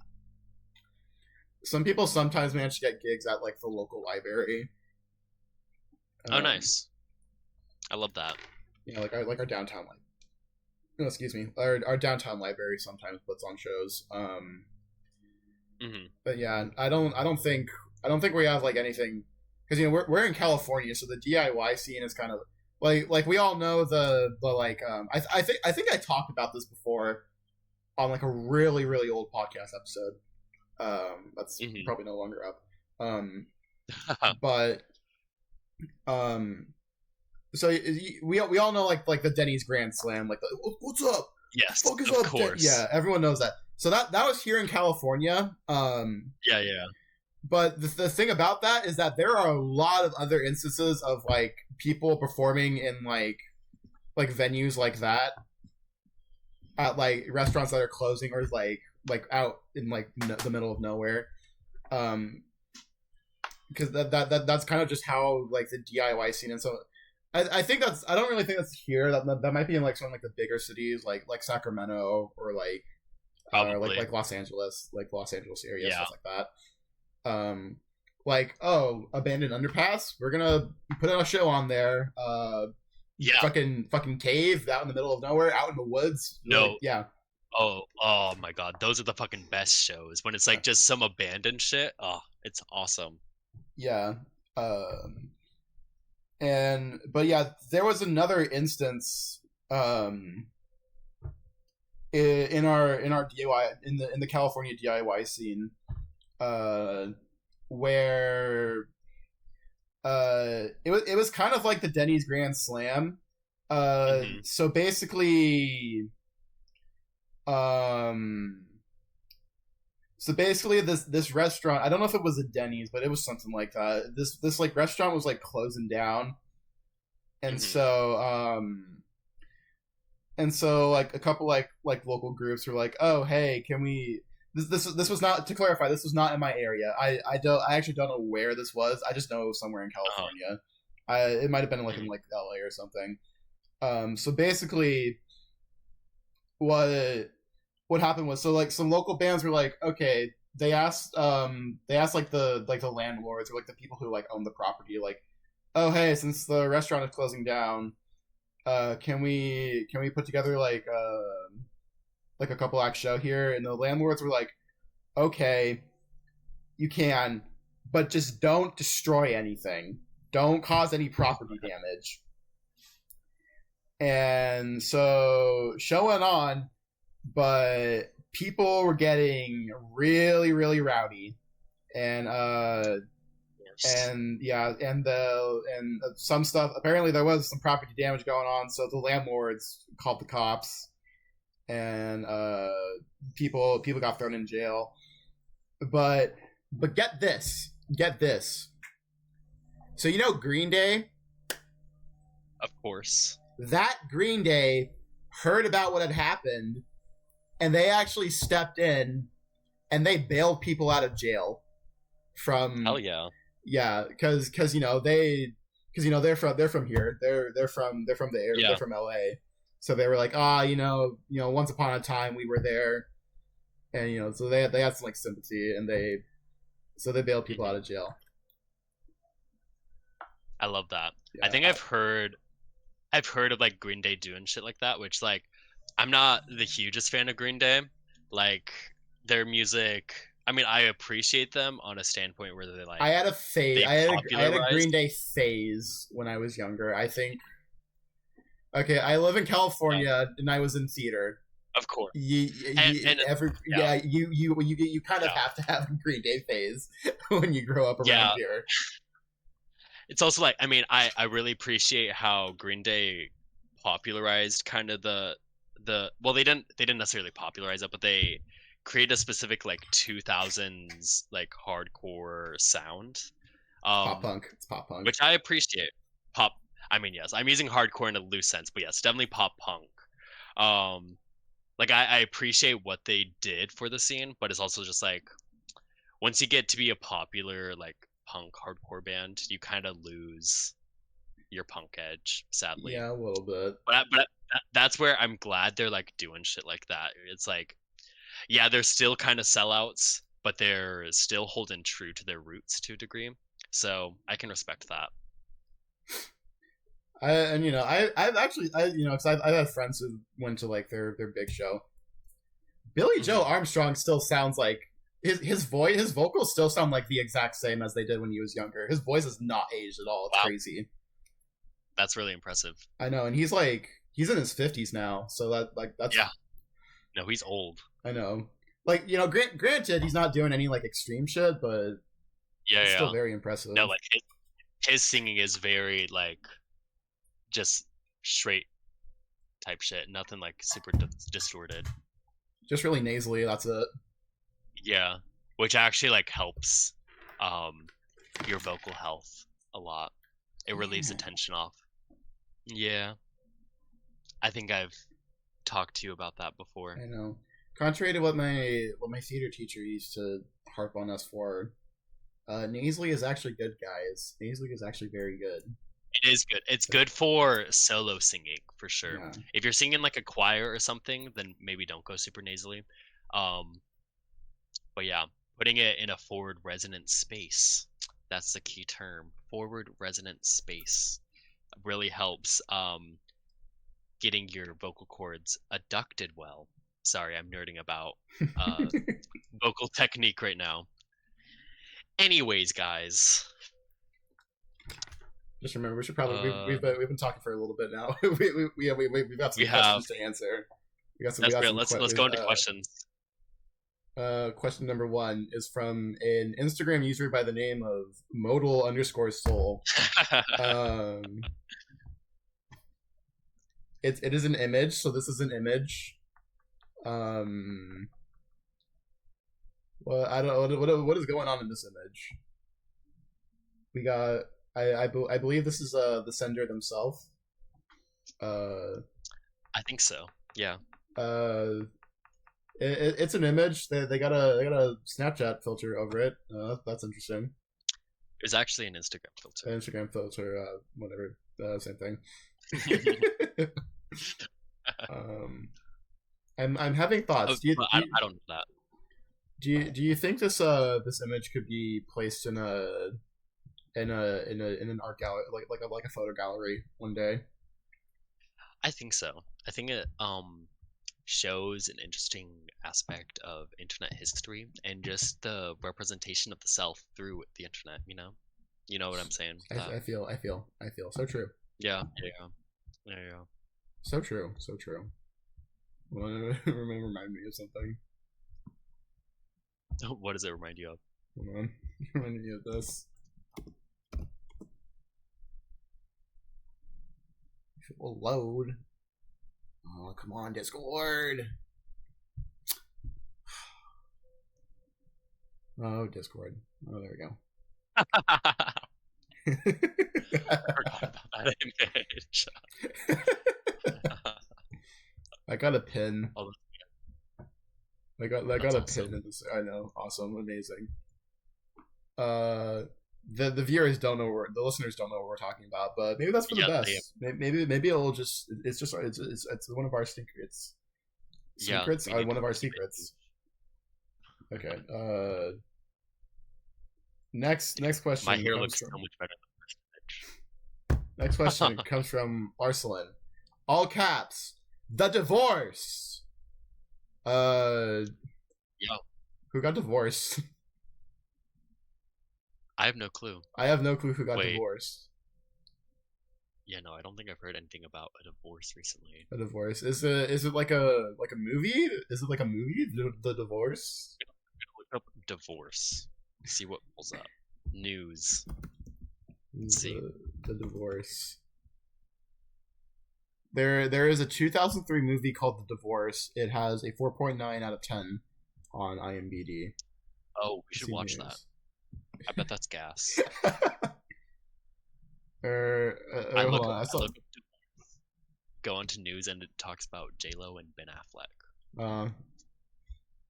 Speaker 1: sometimes manage to get gigs at like the local library.
Speaker 2: Oh,
Speaker 1: Um,
Speaker 2: nice. I love that.
Speaker 1: like our downtown like no, excuse me, our downtown library sometimes puts on shows.
Speaker 2: Hmm.
Speaker 1: But yeah, I don't think we have like anything because we're in California, so the DIY scene is kind of like we all know the like I think I talked about this before on like a really really old podcast episode. That's
Speaker 2: Hmm.
Speaker 1: probably no longer up. But um we all know like the Denny's Grand Slam, like what's up?
Speaker 2: Yes,
Speaker 1: Fuck is
Speaker 2: of
Speaker 1: up?
Speaker 2: course.
Speaker 1: Yeah, everyone knows that. So that was here in California.
Speaker 2: Yeah.
Speaker 1: But the thing about that is that there are a lot of other instances of like people performing in like venues like that at like restaurants that are closing or like out in like the middle of nowhere. Because that's kind of just how like the DIY scene, and so I think I don't really think that's here. That might be in like some like the bigger cities like Sacramento or like like Los Angeles area, stuff like that. Like, oh, abandoned underpass, we're gonna put a show on there. Fucking cave out in the middle of nowhere, out in the woods.
Speaker 2: No.
Speaker 1: Like, yeah.
Speaker 2: Oh my god, those are the fucking best shows when it's like just some abandoned shit. Oh, it's awesome.
Speaker 1: Yeah. But yeah, there was another instance in our DIY in the California DIY scene where it was kind of like the Denny's Grand Slam. So basically this restaurant, I don't know if it was a Denny's, but it was something like that. This like restaurant was like closing down. And so like a couple like local groups were like, "Oh, hey, can we this was not, to clarify, this was not in my area. I actually don't know where this was. I just know it was somewhere in California. It might have been like in like LA or something. So basically what happened was, so like some local bands were like, okay, they asked like the landlords or like the people who like own the property, like, oh, hey, since the restaurant is closing down, can we put together like a couple act show here? And the landlords were like, okay, you can, but just don't destroy anything, don't cause any property damage. And so show went on, but people were getting really, really rowdy, and some stuff, apparently there was some property damage going on, so the landlords called the cops, and people got thrown in jail. But get this. So you know Green Day?
Speaker 2: Of course.
Speaker 1: That Green Day heard about what had happened, and they actually stepped in and they bailed people out of jail from.
Speaker 2: Hell yeah.
Speaker 1: Yeah, because they're from here. They're from the area. Yeah. They're from LA. So they were like, once upon a time we were there, and so they had some like sympathy, and they bailed people out of jail.
Speaker 2: I love that. Yeah, I think I've heard of like Green Day doing shit like that, which like I'm not the hugest fan of Green Day. Like their music, I mean, I appreciate them on a standpoint where they like. I had a phase.
Speaker 1: I had a Green Day phase when I was younger. I think. Okay, I live in California, and I was in theater.
Speaker 2: Of course.
Speaker 1: You kind of have to have a Green Day phase when you grow up around here.
Speaker 2: It's also like, I mean, I really appreciate how Green Day popularized kind of the well, they didn't necessarily popularize it, but they created a specific like 2000s like hardcore sound.
Speaker 1: Pop punk. It's pop punk,
Speaker 2: which I appreciate. I mean, yes, I'm using hardcore in a loose sense, but yes, definitely pop punk. Like I appreciate what they did for the scene, but it's also just like once you get to be a popular like punk hardcore band, you kind of lose your punk edge, sadly.
Speaker 1: Yeah, a little bit.
Speaker 2: But that's where I'm glad they're like doing shit like that. It's like, yeah, they're still kind of sellouts, but they're still holding true to their roots to a degree. So I can respect that.
Speaker 1: I've actually because I've had friends who went to like their big show. Billy Joe Armstrong still sounds like his vocals still sound like the exact same as they did when he was younger. His voice has not aged at all. It's crazy.
Speaker 2: That's really impressive.
Speaker 1: I know, and he's in his 50s now, so that's
Speaker 2: yeah. No, he's old.
Speaker 1: I know. Like, granted, he's not doing any like extreme shit, but it's still very impressive.
Speaker 2: No, like his singing is very like just straight type shit. Nothing like super distorted.
Speaker 1: Just really nasally. That's it.
Speaker 2: Yeah, which actually like helps your vocal health a lot. It relieves the tension off. Yeah, I think I've talked to you about that before.
Speaker 1: I know. Contrary to what my theater teacher used to harp on us for, nasally is actually good, guys. Nasally is actually very good.
Speaker 2: It is good. It's good for solo singing for sure.
Speaker 1: Yeah.
Speaker 2: If you're singing like a choir or something, then maybe don't go super nasally. But yeah, putting it in a forward resonant space. That's the key term. Forward resonant space really helps getting your vocal cords adducted well. Sorry, I'm nerding about vocal technique right now. Anyways, guys.
Speaker 1: Just remember, we should probably we've been talking for a little bit now. we've got some questions to answer.
Speaker 2: Let's go into questions.
Speaker 1: Question number 1 is from an Instagram user by the name of modal_soul. It is an image, so this is an image. Well, I don't what is going on in this image. We got I believe this is the sender themselves.
Speaker 2: I think so. Yeah.
Speaker 1: It's an image. They got a Snapchat filter over it. That's interesting.
Speaker 2: It was actually an Instagram filter.
Speaker 1: Instagram filter, whatever, same thing. I'm having thoughts.
Speaker 2: I don't know that.
Speaker 1: Do you think this image could be placed in an art gallery, like a photo gallery one day?
Speaker 2: I think so. I think it shows an interesting aspect of internet history and just the representation of the self through the internet. You know what I'm saying?
Speaker 1: I feel so true.
Speaker 2: Yeah.
Speaker 1: So true. Remind me of something.
Speaker 2: What does it remind you of?
Speaker 1: Hold on. Remind me of this. If it will load. Oh, come on, Discord. Oh, Discord. Oh, there we go.
Speaker 2: I forgot about that image.
Speaker 1: I got a pin.
Speaker 2: Oh,
Speaker 1: I got
Speaker 2: that's
Speaker 1: a
Speaker 2: awesome.
Speaker 1: pin in this. I know, awesome, amazing. The viewers don't know the listeners don't know what we're talking about, but maybe that's for the best. Maybe it'll just it's one of our secrets. Secrets are one of our secrets. Okay. Next question.
Speaker 2: My hair looks so much better than the first image.
Speaker 1: Next question comes from Arsalan. All caps. The divorce.
Speaker 2: Yo.
Speaker 1: Who got divorced?
Speaker 2: I have no clue.
Speaker 1: I have no clue who got divorced.
Speaker 2: Yeah, no, I don't think I've heard anything about a divorce recently.
Speaker 1: A divorce? Is it like a movie? Is it like a movie? The divorce?
Speaker 2: I'm gonna look up divorce. See what pulls up. News. Let's see.
Speaker 1: The divorce. There is a 2003 movie called The Divorce. It has a 4.9 out of 10 on IMDb.
Speaker 2: Oh, we should watch that. I bet that's gas.
Speaker 1: Hold on.
Speaker 2: Go into news and it talks about J-Lo and Ben Affleck.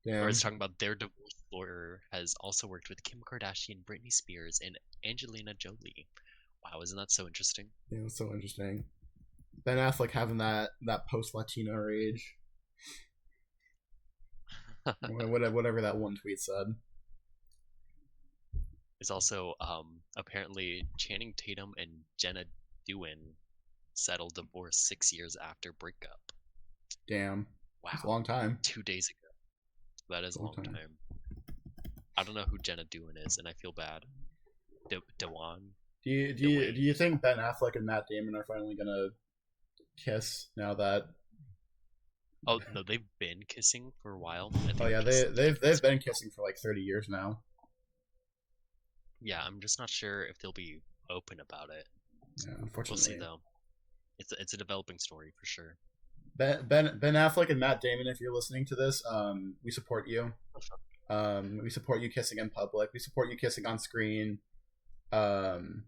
Speaker 1: Damn.
Speaker 2: Or it's talking about their divorce lawyer has also worked with Kim Kardashian, Britney Spears, and Angelina Jolie. Wow, isn't that so interesting?
Speaker 1: Yeah, it's so interesting. Ben Affleck having that post-Latino rage. Whatever that one tweet said.
Speaker 2: There's also apparently Channing Tatum and Jenna Dewan settled divorce 6 years after breakup.
Speaker 1: Damn.
Speaker 2: Wow.
Speaker 1: That's a long time.
Speaker 2: 2 days ago. That is a long time. I don't know who Jenna Dewan is, and I feel bad. Dewan.
Speaker 1: Do you think Ben Affleck and Matt Damon are finally gonna kiss now that?
Speaker 2: Oh no, they've been kissing for a while.
Speaker 1: Oh yeah, they've been kissing for like 30 years now.
Speaker 2: Yeah, I'm just not sure if they'll be open about it.
Speaker 1: Yeah, unfortunately.
Speaker 2: We'll see though. It's a developing story for sure.
Speaker 1: Ben Affleck and Matt Damon, if you're listening to this, we support you. We support you kissing in public. We support you kissing on screen. Ben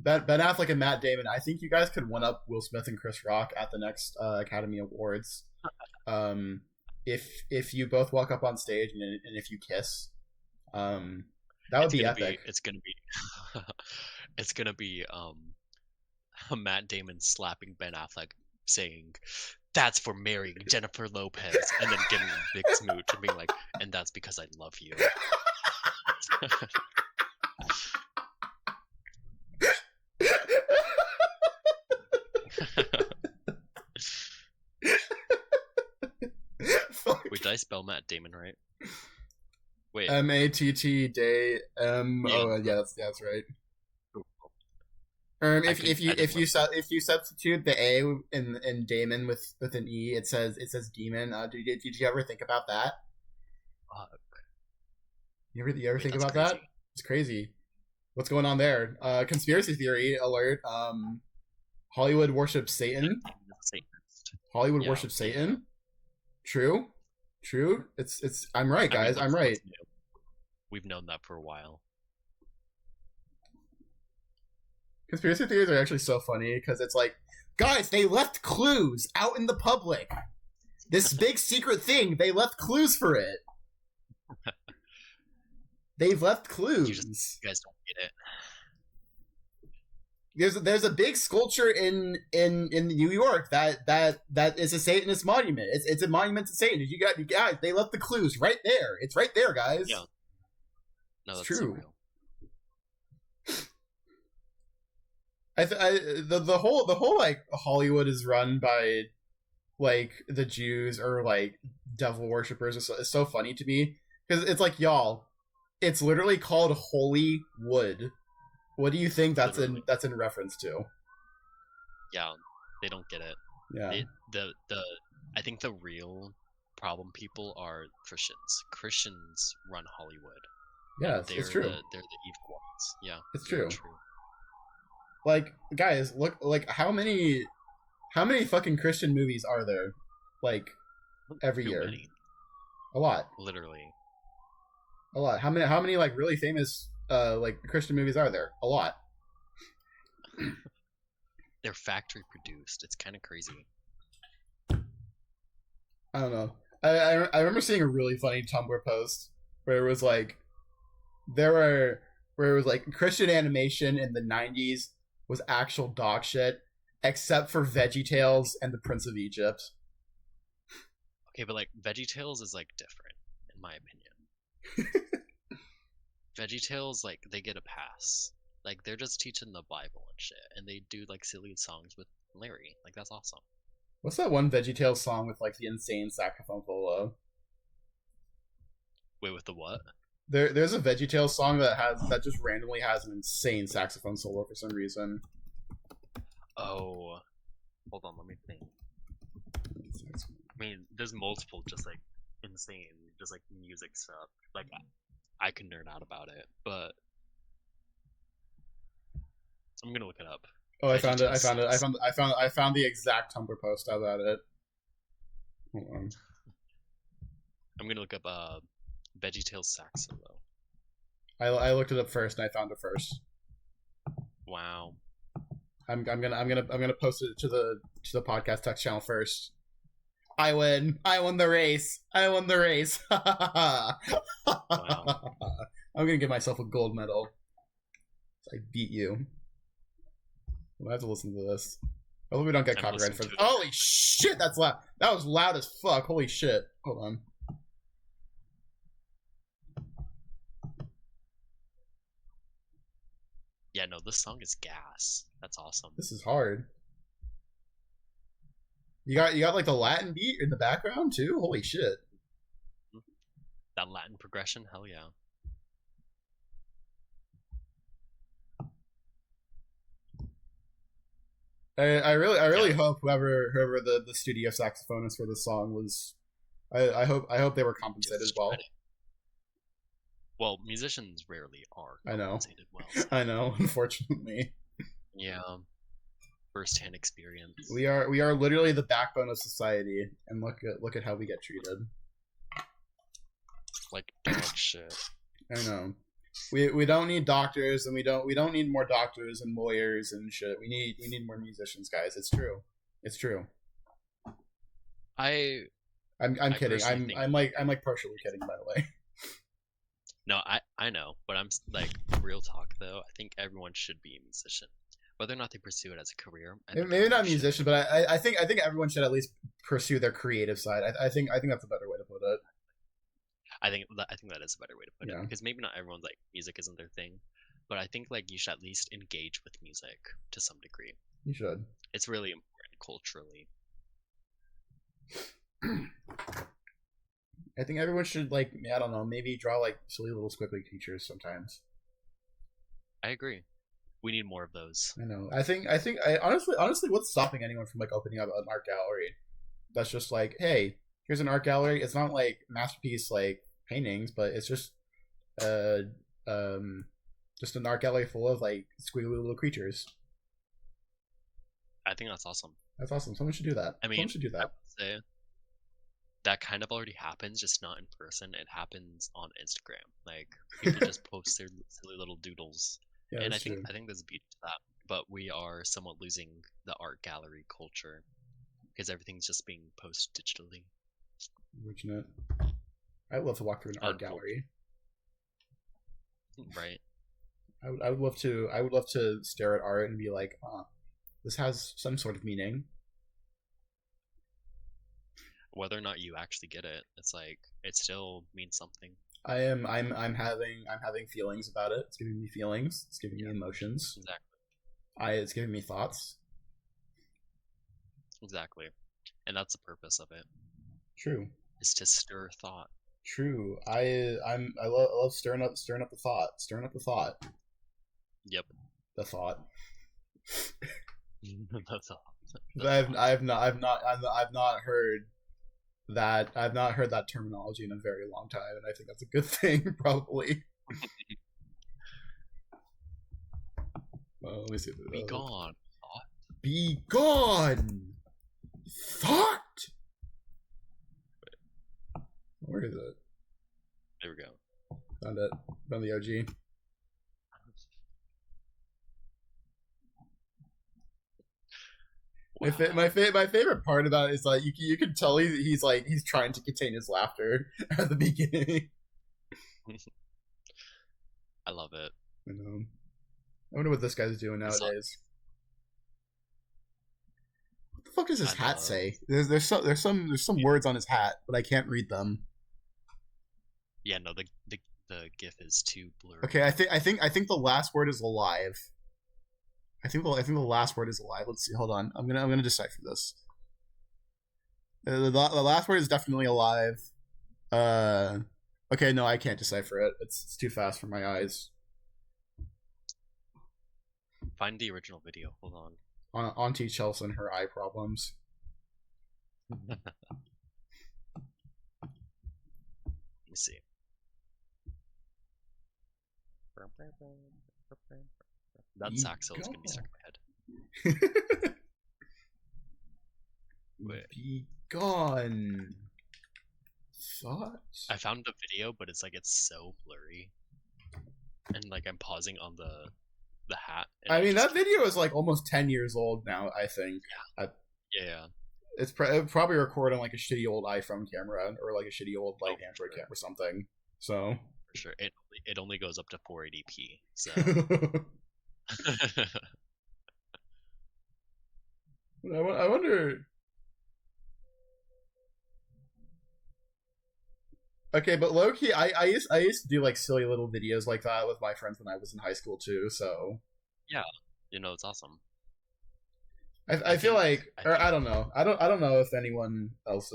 Speaker 1: Affleck and Matt Damon, I think you guys could one up Will Smith and Chris Rock at the next Academy Awards. If you both walk up on stage and if you kiss, that would be epic.
Speaker 2: It's gonna be Matt Damon slapping Ben Affleck, saying, "That's for marrying Jennifer Lopez," and then giving him a big smooch and being like, "And that's because I love you." Wait, did I spell Matt Damon right? Wait,
Speaker 1: Matt Day M.
Speaker 2: Yeah.
Speaker 1: Oh yeah, that's right. If you substitute the A in Damon with an E, it says demon. Did you ever think about that?
Speaker 2: Fuck.
Speaker 1: You ever think
Speaker 2: that's
Speaker 1: about
Speaker 2: crazy.
Speaker 1: that? It's crazy. What's going on there? Conspiracy theory alert. Hollywood worships Satan.
Speaker 2: Satanist.
Speaker 1: Hollywood
Speaker 2: Yeah.
Speaker 1: worships Satan. True. It's. I'm right, guys.
Speaker 2: I mean,
Speaker 1: I'm right.
Speaker 2: We've known that for a while.
Speaker 1: Conspiracy theories are actually so funny because it's like, guys, they left clues out in the public. This big secret thing, they left clues for it. They've left clues.
Speaker 2: You guys don't get it.
Speaker 1: There's a big sculpture in New York that is a Satanist monument. It's a monument to Satan. You guys, they left the clues right there. It's right there, guys.
Speaker 2: Yeah. No,
Speaker 1: It's
Speaker 2: that's
Speaker 1: true.
Speaker 2: so real.
Speaker 1: The whole like Hollywood is run by like the Jews or like devil worshippers. It's so funny to me because it's like, y'all, it's literally called Holy Wood. What do you think that's in reference to?
Speaker 2: Yeah, they don't get it.
Speaker 1: Yeah.
Speaker 2: I think the real problem people are Christians. Christians run Hollywood.
Speaker 1: Yes, it's true.
Speaker 2: They're the evil ones. Yeah,
Speaker 1: It's
Speaker 2: very
Speaker 1: true. Like, guys, look, like how many fucking Christian movies are there? Like every
Speaker 2: Too
Speaker 1: year.
Speaker 2: many.
Speaker 1: A lot.
Speaker 2: Literally.
Speaker 1: A lot. How many like really famous like Christian movies are there? A lot.
Speaker 2: They're factory produced. It's kind of crazy.
Speaker 1: I don't know. I remember seeing a really funny Tumblr post where it was like where it was like Christian animation in the 90s was actual dog shit, except for VeggieTales and The Prince of Egypt.
Speaker 2: Okay, but like VeggieTales is like different, in my opinion. VeggieTales, like, they get a pass. Like, they're just teaching the Bible and shit, and they do like silly songs with Larry. Like, that's awesome.
Speaker 1: What's that one VeggieTales song with like the insane saxophone solo?
Speaker 2: Wait, with the what?
Speaker 1: There's a VeggieTales song that just randomly has an insane saxophone solo for some reason.
Speaker 2: Oh, hold on, let me think. I mean, there's multiple just like insane, just like music stuff. Like, I can nerd out about it, but I'm gonna look it up.
Speaker 1: Oh, I found it. I found the exact Tumblr post about it. Hold on.
Speaker 2: I'm gonna look up VeggieTales sax solo.
Speaker 1: I looked it up first and I found it first.
Speaker 2: Wow.
Speaker 1: I'm gonna post it to the podcast text channel first. I win the race. Wow. I'm gonna give myself a gold medal. I beat you. I have to listen to this. I hope we don't get copyrighted for this. Holy shit, that's loud. That was loud as fuck. Holy shit. Hold on.
Speaker 2: Yeah, no, this song is gas. That's awesome.
Speaker 1: This is hard. You got like the Latin beat in the background too? Holy shit.
Speaker 2: That Latin progression, hell yeah.
Speaker 1: I really hope whoever the studio saxophonist for this song was, I hope they were compensated as well.
Speaker 2: Well, musicians rarely are
Speaker 1: I know.
Speaker 2: compensated well. So.
Speaker 1: I know, unfortunately.
Speaker 2: Yeah. firsthand experience.
Speaker 1: We are literally the backbone of society, and look at how we get treated.
Speaker 2: Like dog shit.
Speaker 1: I know. We don't need doctors, and we don't need more doctors and lawyers and shit. We need more musicians, guys. It's true. It's true.
Speaker 2: I'm
Speaker 1: kidding. I'm like partially kidding, by the way.
Speaker 2: No, I know, but I'm like, real talk though. I think everyone should be a musician, whether or not they pursue it as a career.
Speaker 1: Maybe not a musician, but I think everyone should at least pursue their creative side. I think that's a better way to put it.
Speaker 2: I think that is a better way to put it, because maybe not everyone's like music isn't their thing, but I think like you should at least engage with music to some degree.
Speaker 1: You should.
Speaker 2: It's really important culturally.
Speaker 1: I think everyone should, like, I don't know, maybe draw like silly little squiggly creatures sometimes.
Speaker 2: I agree. We need more of those.
Speaker 1: I know. I think I honestly, what's stopping anyone from like opening up an art gallery? That's just like, hey, here's an art gallery. It's not like masterpiece like paintings, but it's just an art gallery full of like squiggly little creatures.
Speaker 2: I think that's awesome.
Speaker 1: That's awesome. Someone should do that.
Speaker 2: I mean,
Speaker 1: someone should do that.
Speaker 2: I would say that kind of already happens, just not in person. It happens on Instagram. Like people just post their silly little doodles,
Speaker 1: Yeah,
Speaker 2: and I
Speaker 1: true.
Speaker 2: think there's a beauty to that. But we are somewhat losing the art gallery culture because everything's just being posted digitally.
Speaker 1: Unfortunate. I'd love to walk through an art gallery.
Speaker 2: Right.
Speaker 1: I would love to stare at art and be like, this has some sort of meaning.
Speaker 2: Whether or not you actually get it, it's like it still means something.
Speaker 1: I'm having feelings about it. It's giving me feelings. It's giving me emotions.
Speaker 2: Exactly.
Speaker 1: It's giving me thoughts.
Speaker 2: Exactly. And that's the purpose of it.
Speaker 1: True.
Speaker 2: Is to stir thought.
Speaker 1: True. I love stirring up the thought. Stirring up the thought.
Speaker 2: Yep.
Speaker 1: The thought.
Speaker 2: The thought.
Speaker 1: I've not heard that terminology in a very long time, and I think that's a good thing, probably. Well, let me see.
Speaker 2: Be gone, thought.
Speaker 1: Be gone, thought. Where is it?
Speaker 2: There we go.
Speaker 1: Found it. Found the OG. Wow. My favorite part about it is like you can tell he's trying to contain his laughter at the beginning.
Speaker 2: I love it.
Speaker 1: I know. I wonder what this guy's doing nowadays. What the fuck does his hat say? There's some words on his hat, but I can't read them.
Speaker 2: Yeah, no, the GIF is too blurry.
Speaker 1: Okay, I think the last word is alive. I think the last word is alive. Let's see. Hold on. I'm gonna decipher this. The last word is definitely alive. Okay, no, I can't decipher it. It's too fast for my eyes.
Speaker 2: Find the original video. Hold on.
Speaker 1: Auntie Chels and her eye problems.
Speaker 2: Let me see. That saxo is gonna be stuck in my head. Wait.
Speaker 1: Be gone. Thoughts?
Speaker 2: I found a video, but it's so blurry, and like I'm pausing on the hat.
Speaker 1: I mean, that video is like almost 10 years old now. I think.
Speaker 2: Yeah.
Speaker 1: It's probably recorded on like a shitty old iPhone camera or like a shitty old like Android camera or something. So.
Speaker 2: For sure, it only goes up to 480p. So.
Speaker 1: I wonder. Okay, but low key, I used to do like silly little videos like that with my friends when I was in high school too. So
Speaker 2: yeah, it's awesome.
Speaker 1: I feel like, or I don't know, I don't know if anyone else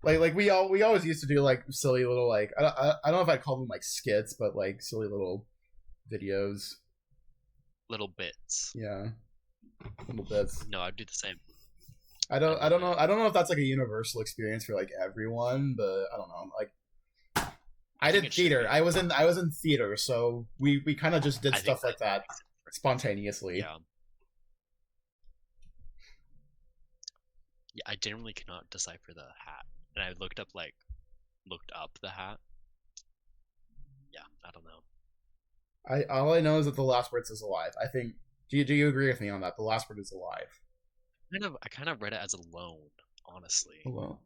Speaker 1: like we always used to do like silly little like I don't know if I'd call them like skits, but like silly little videos.
Speaker 2: Little bits.
Speaker 1: Yeah. Little bits.
Speaker 2: No, I'd do the same.
Speaker 1: I don't know if that's like a universal experience for like everyone, but I don't know. Like I did theater. I was in theater, so we kind of just did stuff like that spontaneously.
Speaker 2: Yeah. Yeah, I generally cannot decipher the hat, and I looked up the hat. Yeah, I don't know.
Speaker 1: All I know is that the last word says alive. I think. Do you agree with me on that? The last word is alive.
Speaker 2: I kind of read it as alone, honestly.
Speaker 1: Hello.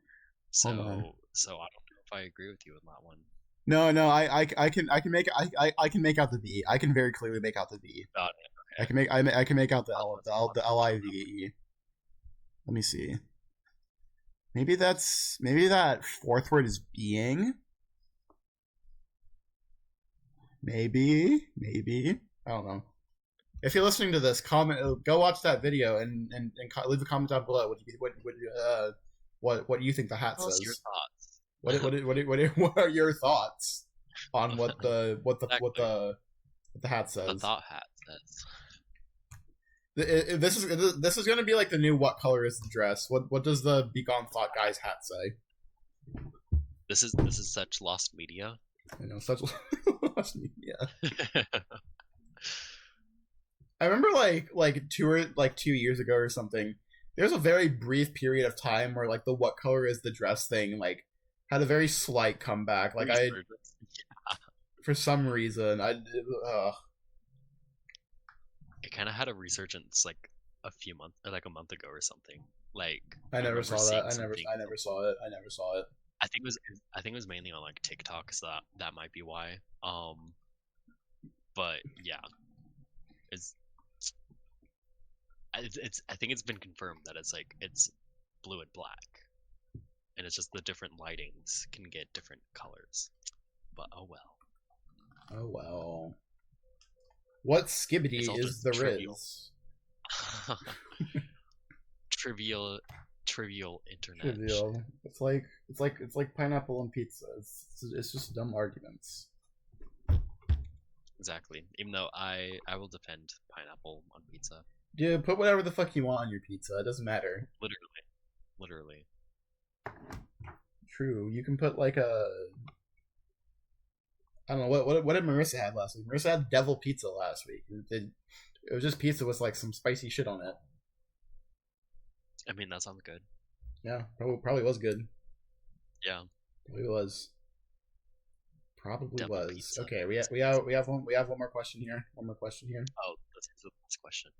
Speaker 2: So
Speaker 1: Hold on.
Speaker 2: so I don't know if I agree with you on that one.
Speaker 1: No, no, I can make I can make out the V. I can very clearly make out the V.
Speaker 2: Got it. Okay.
Speaker 1: I can make out the the LIVE. Let me see. Maybe that fourth word is being. Maybe I don't know. If you're listening to this, comment. Go watch that video and leave a comment down below. What do you think the hat says?
Speaker 2: Your thoughts.
Speaker 1: What are your thoughts on what the hat says?
Speaker 2: The thought hat says.
Speaker 1: This is going to be like the new what color is the dress? What does the Begone Thought guy's hat say?
Speaker 2: This is such lost media.
Speaker 1: I know, such lost media. I remember like 2 years ago or something. There's a very brief period of time where like the what color is the dress thing like had a very slight comeback. Like for some reason
Speaker 2: it kind of had a resurgence like a month ago or something. Like
Speaker 1: I never saw that. I never saw it.
Speaker 2: I think it was mainly on like TikTok, so that might be why. But yeah, it's I think it's been confirmed that it's blue and black, and it's just the different lightings can get different colors. But oh well.
Speaker 1: Oh well. What skibbity is the Riz?
Speaker 2: Trivial internet.
Speaker 1: Trivial. It's like pineapple on pizza. It's just dumb arguments.
Speaker 2: Exactly. Even though I will defend pineapple on pizza.
Speaker 1: Dude, put whatever the fuck you want on your pizza. It doesn't matter.
Speaker 2: Literally.
Speaker 1: True. You can put like a. I don't know what did Marissa have last week. Marissa had devil pizza last week. It was just pizza with like some spicy shit on it.
Speaker 2: I mean, that sounds good.
Speaker 1: Yeah, probably was good.
Speaker 2: Yeah,
Speaker 1: probably was. Probably
Speaker 2: devil
Speaker 1: was.
Speaker 2: Pizza.
Speaker 1: Okay, we have one more question here. One more question here.
Speaker 2: Oh, that's the last question.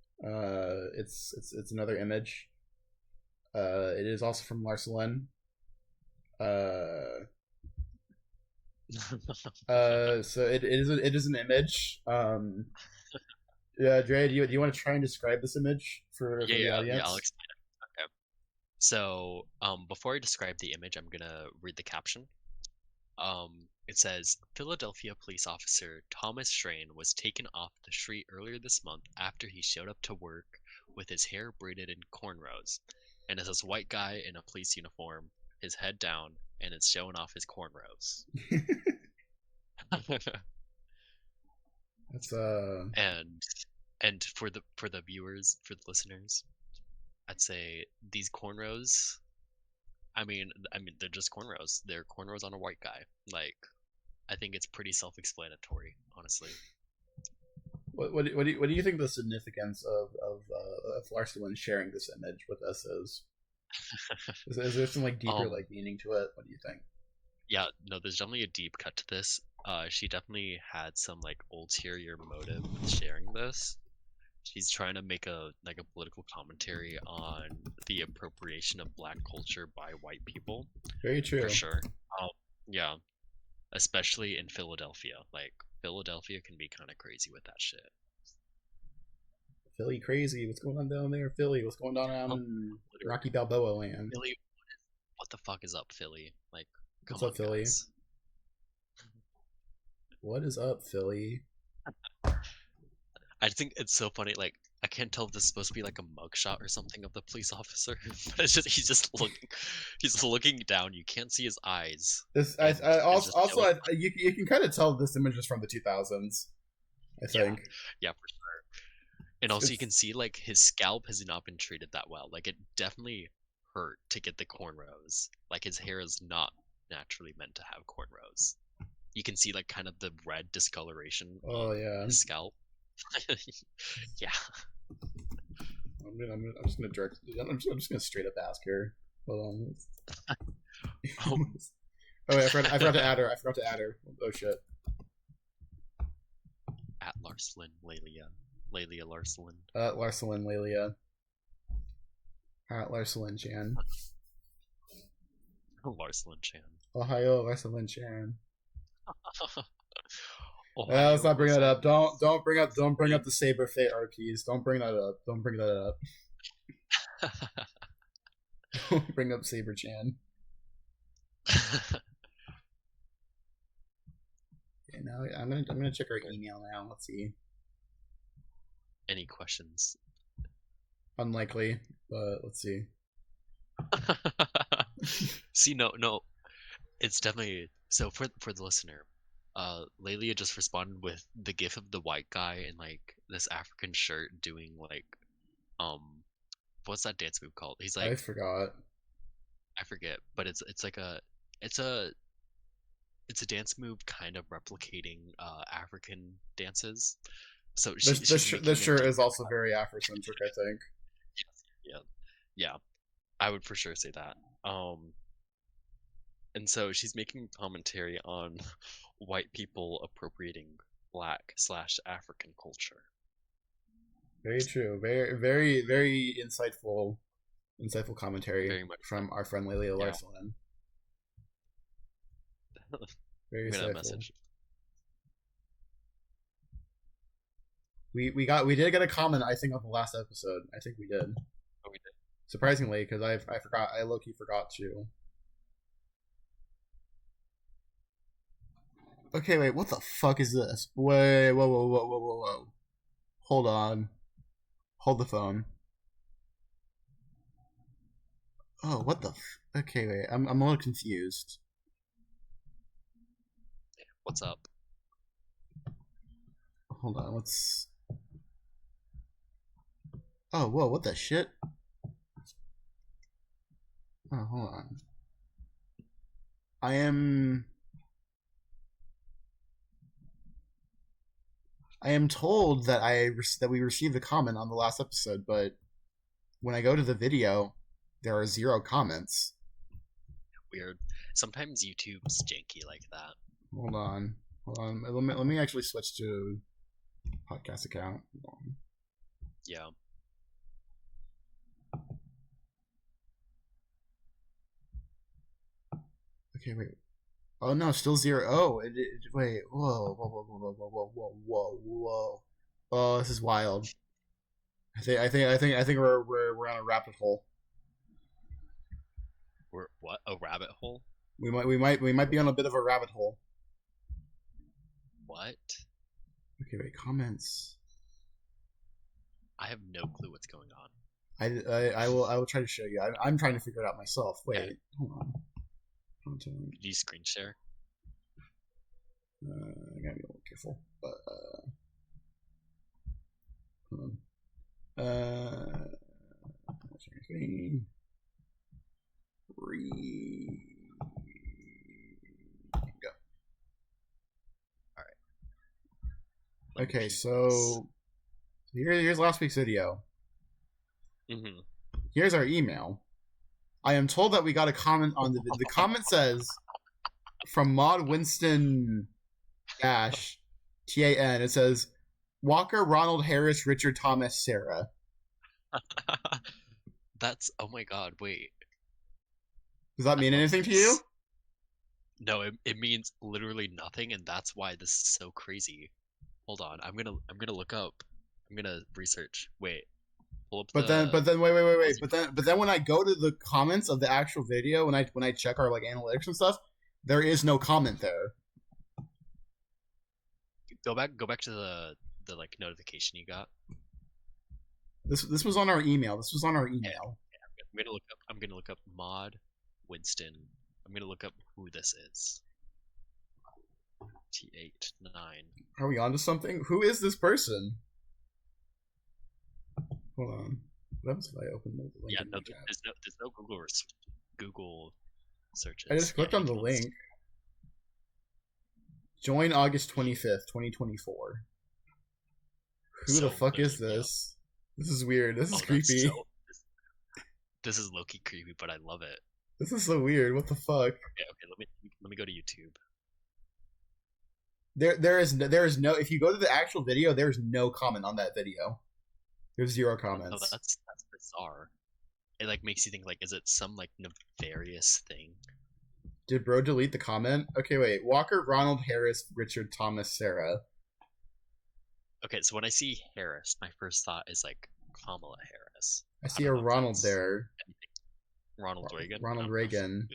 Speaker 1: It's another image. It is also from Larcelin. So it is an image. Yeah, Dre, do you want to try and describe this image for the audience?
Speaker 2: Yeah, I'll explain it. Okay. So, before I describe the image, I'm gonna read the caption. It says, Philadelphia police officer Thomas Strain was taken off the street earlier this month after he showed up to work with his hair braided in cornrows. And it's this white guy in a police uniform, his head down, and it's showing off his cornrows.
Speaker 1: That's
Speaker 2: and for the viewers, for the listeners, I'd say these cornrows. I mean, they're just cornrows. They're cornrows on a white guy. Like, I think it's pretty self-explanatory, honestly.
Speaker 1: What do you think the significance of Larson sharing this image with us is? Is there some like deeper like meaning to it? What do you think?
Speaker 2: Yeah, no, there's definitely a deep cut to this. She definitely had some like ulterior motive with sharing this. She's trying to make a political commentary on the appropriation of black culture by white people.
Speaker 1: Very true.
Speaker 2: For sure. Yeah. Especially in Philadelphia. Like, Philadelphia can be kind of crazy with that shit.
Speaker 1: Philly crazy. What's going on down there, Philly? What's going on in Rocky Balboa land?
Speaker 2: Philly, what the fuck is up, Philly? Like,
Speaker 1: what's up, Philly?
Speaker 2: Guys.
Speaker 1: What is up, Philly?
Speaker 2: I think it's so funny. Like, I can't tell if this is supposed to be like a mugshot or something of the police officer, but it's just he's looking down. You can't see his eyes.
Speaker 1: You can kind of tell this image is from the 2000s. I think.
Speaker 2: Yeah, for sure. And also, you can see like his scalp has not been treated that well. Like, it definitely hurt to get the cornrows. Like, his hair is not naturally meant to have cornrows. You can see like kind of the red discoloration on his scalp. Yeah.
Speaker 1: I'm just gonna direct. I'm just gonna straight up ask her. Hold on.
Speaker 2: Oh.
Speaker 1: Oh wait, I forgot to add her. I forgot to add her. Oh shit.
Speaker 2: At Larslin, Lelia Larslin.
Speaker 1: Larsalyn Lelia. At Larsalyn Chan.
Speaker 2: Larslin Chan.
Speaker 1: Ohio Larsalyn Chan.
Speaker 2: Ohio,
Speaker 1: Let's not bring that up.
Speaker 2: Larslin.
Speaker 1: Don't bring up the Saber Fate RPs. Don't bring that up. Don't bring that up. Don't bring up Saber Chan. Okay, now I'm gonna check our email now. Let's see.
Speaker 2: Any questions?
Speaker 1: Unlikely, but let's see.
Speaker 2: See, no, it's definitely so for the listener. Lelia just responded with the gif of the white guy in like this African shirt doing like, what's that dance move called? He's like,
Speaker 1: I forgot.
Speaker 2: I forget, but it's like it's a dance move kind of replicating African dances. So
Speaker 1: This shirt is also very Afrocentric, I think.
Speaker 2: Yeah, I would for sure say that. And so she's making commentary on white people appropriating Black/African culture.
Speaker 1: Very true. Very insightful commentary
Speaker 2: Very much
Speaker 1: from our friend Lelia Larsalyn. Very insightful.
Speaker 2: Message.
Speaker 1: We did get a comment, I think, on the last episode. I think we did.
Speaker 2: Oh, we did.
Speaker 1: Surprisingly, because I forgot. I low-key forgot to. Okay, wait. What the fuck is this? Wait, whoa. Hold on. Hold the phone. Oh, what the? Okay, wait. I'm a little confused.
Speaker 2: What's up?
Speaker 1: Hold on. Let's. Oh, whoa! What the shit? Oh, hold on. I am told that that we received a comment on the last episode, but when I go to the video, there are 0 comments.
Speaker 2: Weird. Sometimes YouTube's janky like that.
Speaker 1: Hold on. Let me actually switch to podcast account. Hold on.
Speaker 2: Yeah.
Speaker 1: Okay, wait. Oh no, still 0. Oh, wait. Whoa. Oh, this is wild. I think we're on a rabbit hole.
Speaker 2: We're what? A rabbit hole?
Speaker 1: We might be on a bit of a rabbit hole.
Speaker 2: What?
Speaker 1: Okay, wait. Comments.
Speaker 2: I have no clue what's going on.
Speaker 1: I will try to show you. I'm trying to figure it out myself. Wait,
Speaker 2: Okay.
Speaker 1: Hold on.
Speaker 2: Do you screen share?
Speaker 1: I gotta be a little careful, but hold on. Screen. Go.
Speaker 2: All right.
Speaker 1: Okay, so here's last week's video.
Speaker 2: Mm-hmm.
Speaker 1: Here's our email. I am told that we got a comment on the comment says from Mod Winston Dash TAN. It says Walker, Ronald, Harris, Richard, Thomas, Sarah.
Speaker 2: That's oh my god! Wait.
Speaker 1: Does that mean anything to you?
Speaker 2: No, it means literally nothing, and that's why this is so crazy. Hold on, I'm gonna look up. I'm gonna research. Wait.
Speaker 1: But then wait. But then when I go to the comments of the actual video, when I check our like analytics and stuff, there is no comment there.
Speaker 2: Go back to the like notification you got.
Speaker 1: This was on our email.
Speaker 2: Yeah, I'm gonna look up Mod Winston. I'm gonna look up who this is. T89.
Speaker 1: Are we on to something? Who is this person? Hold on. What happens if I open the link?
Speaker 2: Yeah, no, there's no Google searches.
Speaker 1: I just clicked on the link. Join August 25th, 2024. Who the fuck is this? This is weird. This is
Speaker 2: Oh, that's
Speaker 1: creepy.
Speaker 2: so. This is low-key creepy, but I love it.
Speaker 1: This is so weird. What the fuck?
Speaker 2: Okay. Let me go to YouTube.
Speaker 1: There is no. If you go to the actual video, there's no comment on that video. There's 0 comments.
Speaker 2: No, that's bizarre. It like makes you think like, is it some like nefarious thing?
Speaker 1: Did bro delete the comment? Okay, wait. Walker, Ronald, Harris, Richard, Thomas, Sarah.
Speaker 2: Okay, so when I see Harris, my first thought is like Kamala Harris.
Speaker 1: I see a Ronald there.
Speaker 2: Ronald Reagan.
Speaker 1: Ronald Reagan.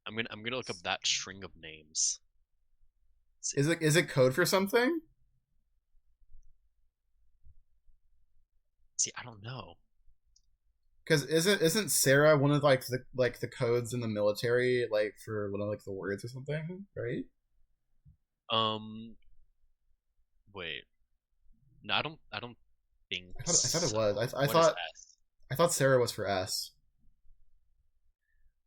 Speaker 2: I'm gonna look up that string of names.
Speaker 1: Is it code for something?
Speaker 2: See, I don't know.
Speaker 1: Because isn't Sarah one of like the codes in the military, like for one of like the words or something, right?
Speaker 2: Wait. No, I don't think.
Speaker 1: I thought it was. I thought Sarah was for S.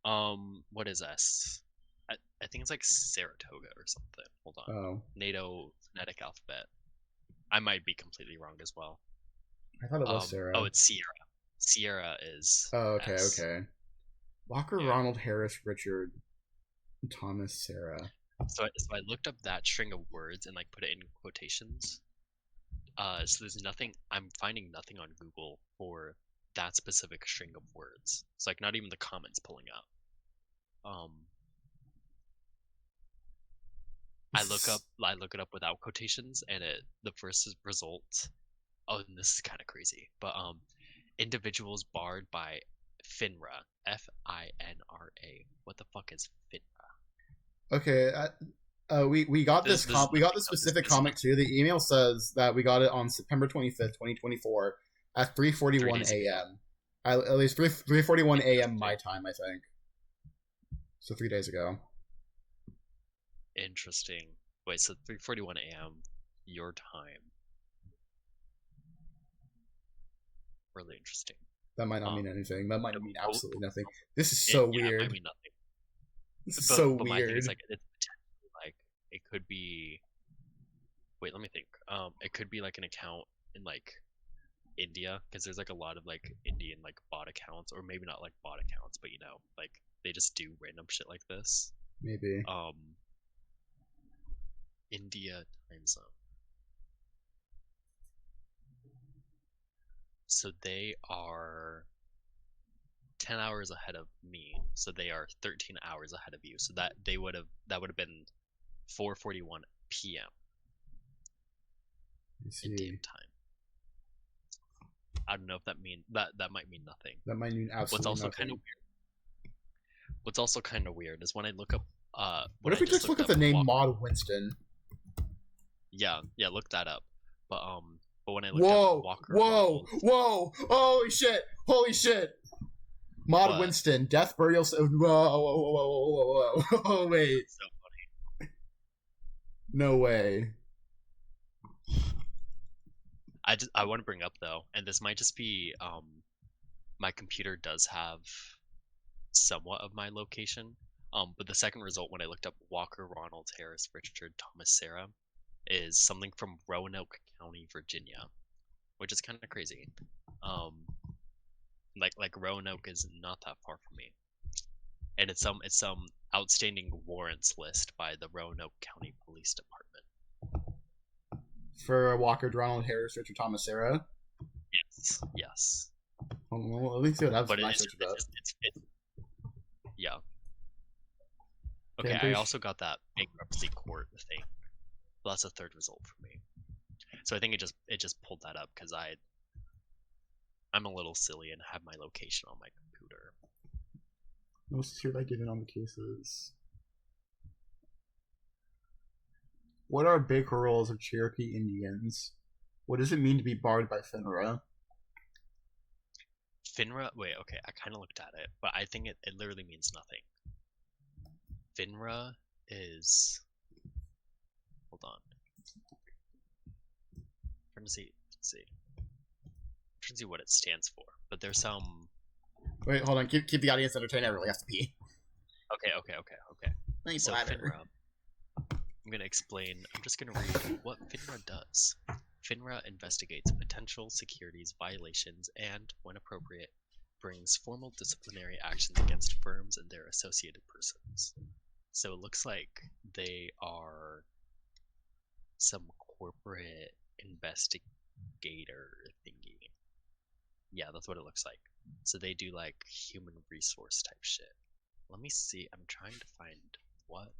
Speaker 2: What is S? I think it's like Saratoga or something. Hold on.
Speaker 1: Oh.
Speaker 2: NATO phonetic alphabet. I might be completely wrong as well.
Speaker 1: I thought it was Sarah.
Speaker 2: Oh, it's Sierra. Sierra is.
Speaker 1: Oh, okay,
Speaker 2: S.
Speaker 1: okay. Walker,
Speaker 2: Yeah.
Speaker 1: Ronald, Harris, Richard, Thomas, Sarah.
Speaker 2: So I looked up that string of words and like put it in quotations. So there's nothing. I'm finding nothing on Google for that specific string of words. It's like not even the comments pulling up. I look it up without quotations, and the first result. Oh, and this is kind of crazy, but individuals barred by FINRA, FINRA. What the fuck is FINRA?
Speaker 1: Okay, we got this specific comic too. The email says that we got it on September 25th, 2024 at 3:41 a.m. At least 3:41 a.m. my time, I think. So 3 days ago.
Speaker 2: Interesting. Wait, so 3:41 a.m. your time. Really interesting.
Speaker 1: That might not mean anything. That might mean absolutely nothing. This is so weird.
Speaker 2: I mean nothing.
Speaker 1: This is so
Speaker 2: but my thing
Speaker 1: weird.
Speaker 2: is, like, it's potentially like it could be. Wait, let me think. It could be like an account in like India, because there's like a lot of like Indian like bot accounts, or maybe not like bot accounts, but you know, like they just do random shit like this.
Speaker 1: Maybe.
Speaker 2: India time zone. So they are 10 hours ahead of me. So they are 13 hours ahead of you. So that would have been 4:41 p.m. Indian time. I don't know if that might mean nothing.
Speaker 1: That might mean absolutely
Speaker 2: What's also
Speaker 1: nothing.
Speaker 2: kind of weird. What's also kind of weird is when I look up.
Speaker 1: What if we just look at the name Mod Winston?
Speaker 2: Yeah, look that up. But when I looked up Walker.
Speaker 1: Whoa! Holy shit! Mod
Speaker 2: What?
Speaker 1: Winston, death, burial. Whoa! Wait.
Speaker 2: So funny.
Speaker 1: No way.
Speaker 2: I want to bring up though, and this might just be my computer does have somewhat of my location. But the second result when I looked up Walker, Ronald, Harris, Richard, Thomas, Sarah is something from Roanoke County, Virginia, which is kind of crazy. Like Roanoke is not that far from me, and it's some outstanding warrants list by the Roanoke County Police Department.
Speaker 1: For Walker, Ronald, Harris, Richard, Thomas, Sarah.
Speaker 2: Yes.
Speaker 1: Well, at least that's
Speaker 2: But
Speaker 1: nice.
Speaker 2: Yeah. Okay, I also got that bankruptcy court thing. Well, that's a third result for me. So I think it just pulled that up because I'm a little silly and have my location on my computer.
Speaker 1: Most here, like given on the cases. What are big roles of Cherokee Indians? What does it mean to be barred by FINRA?
Speaker 2: FINRA? Wait, okay, I kind of looked at it, but I think it literally means nothing. FINRA is... Hold on. I'm trying to see. I'm trying to see what it stands for, but there's some...
Speaker 1: Wait, hold on. Keep the audience entertained. I really have to pee.
Speaker 2: Okay.
Speaker 1: Nice
Speaker 2: So
Speaker 1: ladder.
Speaker 2: FINRA... I'm gonna explain. I'm just gonna read what FINRA does.
Speaker 3: FINRA investigates potential securities violations and, when appropriate, brings formal disciplinary actions against firms and their associated persons. So it looks like they are some corporate investigator thingy. Yeah, that's what it looks like. So they do like human resource type shit. Let me see. I'm trying to find what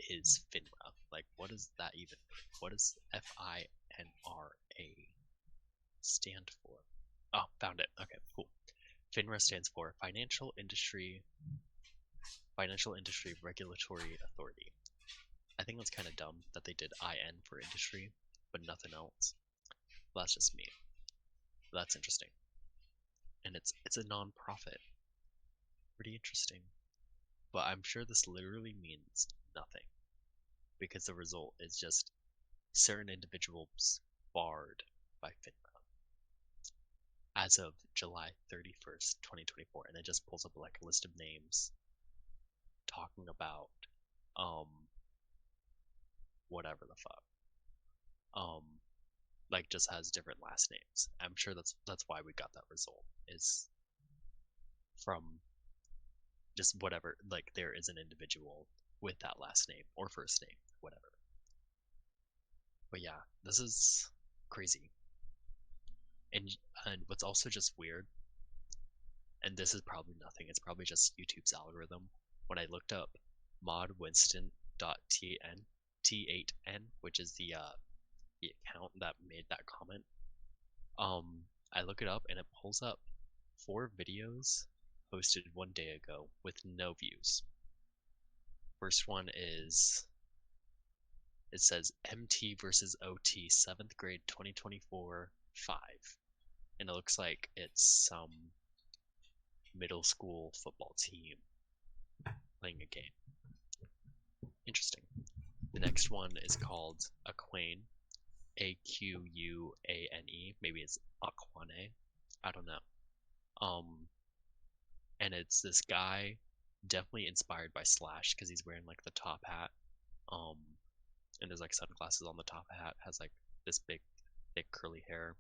Speaker 3: is FINRA. Like, what is that even? What does FINRA stand for? Oh, found it. Okay, cool. FINRA stands for Financial Industry Regulatory Authority. I think that's kind of dumb that they did IN for industry, but nothing else. Well, that's just me. That's interesting. And it's a non-profit. Pretty interesting. But I'm sure this literally means nothing, because the result is just certain individuals barred by FINRA as of July 31st, 2024, and it just pulls up like a list of names talking about whatever the fuck. Like just has different last names. I'm sure that's why we got that result, is from just whatever, like there is an individual with that last name or first name, whatever. But yeah, this is crazy. And what's also just weird, and this is probably nothing, it's probably just YouTube's algorithm. When I looked up modwinston.t8n, which is the account that made that comment, I look it up and it pulls up 4 videos posted 1 day ago with no views. First one is, it says MT versus OT 7th grade 2024 5, and it looks like it's some middle school football team playing a game. Interesting. The next one is called Aquane, Aquane. Maybe it's Aquane. I don't know. And it's this guy, definitely inspired by Slash, because he's wearing like the top hat. And there's like sunglasses on the top hat. Has like this big, thick, curly hair,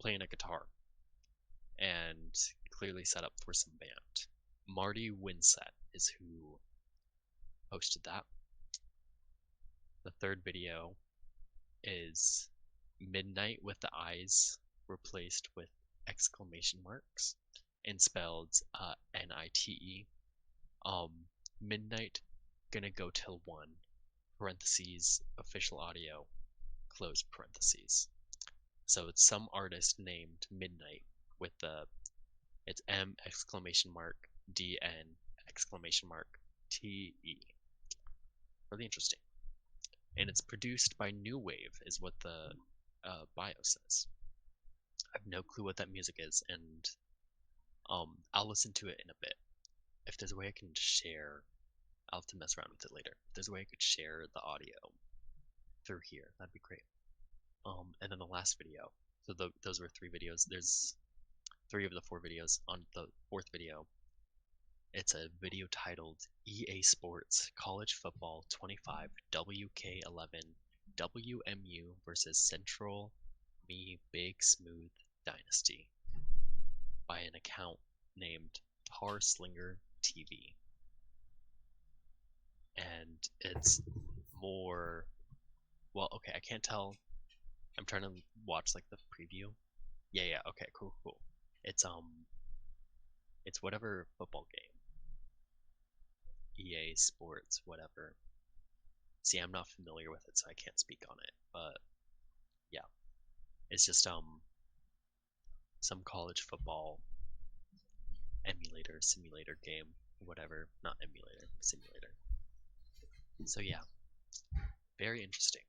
Speaker 3: playing a guitar, and clearly set up for some band. Marty Winsett is who posted that. The third video is Midnight with the eyes replaced with exclamation marks and spelled Nite. Midnight gonna go till 1, parentheses, official audio, close parentheses. So it's some artist named Midnight with it's M exclamation mark DN exclamation mark TE. Really interesting. And it's produced by New Wave, is what the bio says. I have no clue what that music is, and I'll listen to it in a bit. If there's a way I can share, I'll have to mess around with it later. If there's a way I could share the audio through here, that'd be great. And then the last video. So those were 3 videos. There's 3 of the 4 videos. On the 4th video, it's a video titled EA Sports College Football 25 WK11 WMU versus Central Me Big Smooth Dynasty by an account named Tar Slinger TV. And it's more, well, okay, I can't tell. I'm trying to watch like the preview. Yeah, okay, cool. It's whatever football game. EA Sports, whatever. See, I'm not familiar with it, so I can't speak on it, but yeah. It's just some college football simulator game, whatever. Not emulator, simulator. So yeah, very interesting.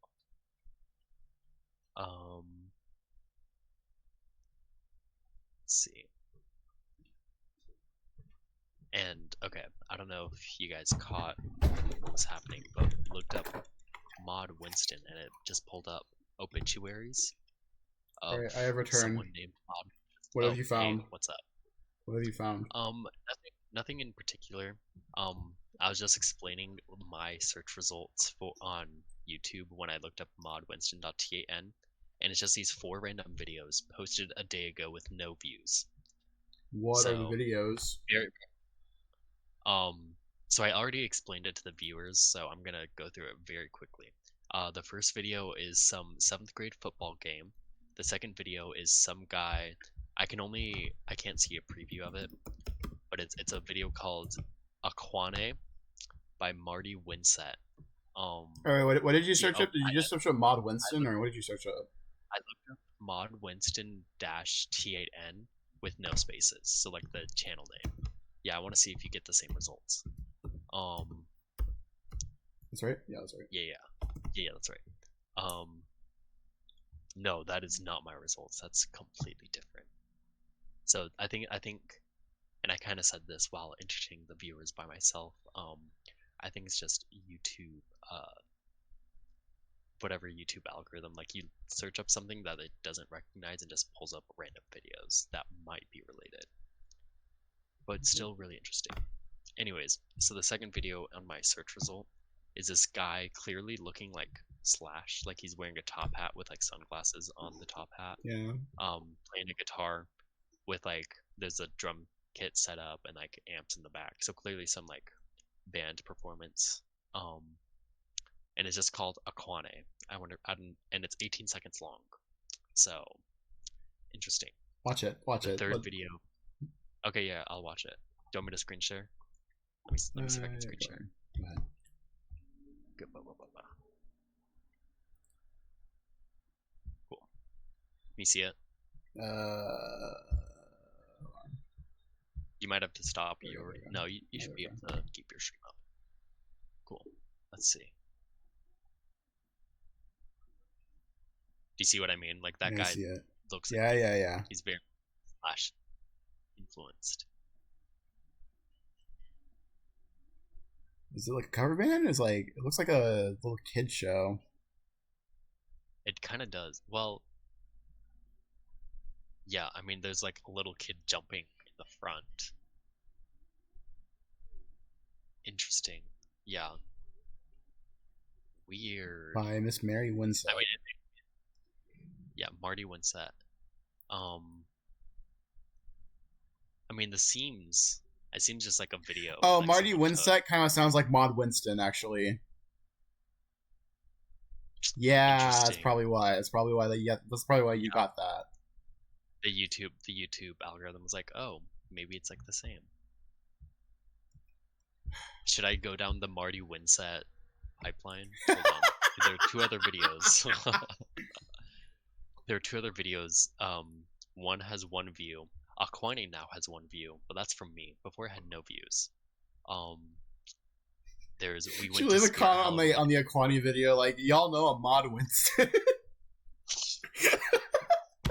Speaker 3: Let's see. And okay, I don't know if you guys caught what was happening, but looked up Mod Winston and it just pulled up obituaries of
Speaker 1: Alright, I have returned.
Speaker 3: someone named Mod.
Speaker 1: What have you found?
Speaker 3: Hey, what's up?
Speaker 1: What have you found?
Speaker 3: Nothing in particular. I was just explaining my search results on YouTube when I looked up modwinston.t8n, and it's just these 4 random videos posted a day ago with no views.
Speaker 1: What are the videos?
Speaker 3: So I already explained it to the viewers, so I'm gonna go through it very quickly. The first video is some 7th grade football game. The second video is some guy. I can't see a preview of it, but it's a video called Aquane by Marty Winsett.
Speaker 1: Alright, what did you search up? Did you just search up Mod Winston, or what did you search up?
Speaker 3: I looked up Mod Winston -T8N with no spaces, so like the channel name. Yeah, I want to see if you get the same results.
Speaker 1: That's right. Yeah, that's right.
Speaker 3: Yeah, that's right. No, that is not my results. That's completely different. So I think, and I kind of said this while entertaining the viewers by myself. I think it's just YouTube, whatever YouTube algorithm. Like you search up something that it doesn't recognize and just pulls up random videos that might be related, but still really interesting. Anyways, so the second video on my search result is this guy clearly looking like Slash, like he's wearing a top hat with like sunglasses on the top hat.
Speaker 1: Yeah.
Speaker 3: Playing a guitar with like there's a drum kit set up and like amps in the back. So clearly some like band performance. And it's just called Aquane. And it's 18 seconds long. So interesting.
Speaker 1: Watch it.
Speaker 3: The third video. Okay, yeah, I'll watch it. Do you want me to screen share? Let me see if I can screen share.
Speaker 1: Go ahead.
Speaker 3: Good. Cool. Can you see it? You might have to stop your. No, you should be able to keep your stream up. Cool. Let's see. Do you see what I mean? Like that guy looks.
Speaker 1: Yeah.
Speaker 3: He's very Slash influenced.
Speaker 1: Is it like a cover band? It looks like a little kid show.
Speaker 3: It kind of does. Well, yeah. I mean, there's like a little kid jumping in the front. Interesting. Yeah. Weird.
Speaker 1: By Miss Mary Winsett.
Speaker 3: Yeah, Marty Winsett. I mean, it seems just like a video.
Speaker 1: Oh,
Speaker 3: like
Speaker 1: Marty Winsett kind of sounds like Mod Winston, actually. Yeah, that's probably why. That's probably why you got that.
Speaker 3: The YouTube algorithm was like, oh, maybe it's like the same. Should I go down the Marty Winsett pipeline? Hold on. There are 2 other videos. There are 2 other videos. One has 1 view. Aquani now has 1 view, but that's from me. Before I had no views. We went to
Speaker 1: leave a comment on the Aquani video, like, y'all know a Mod Winston.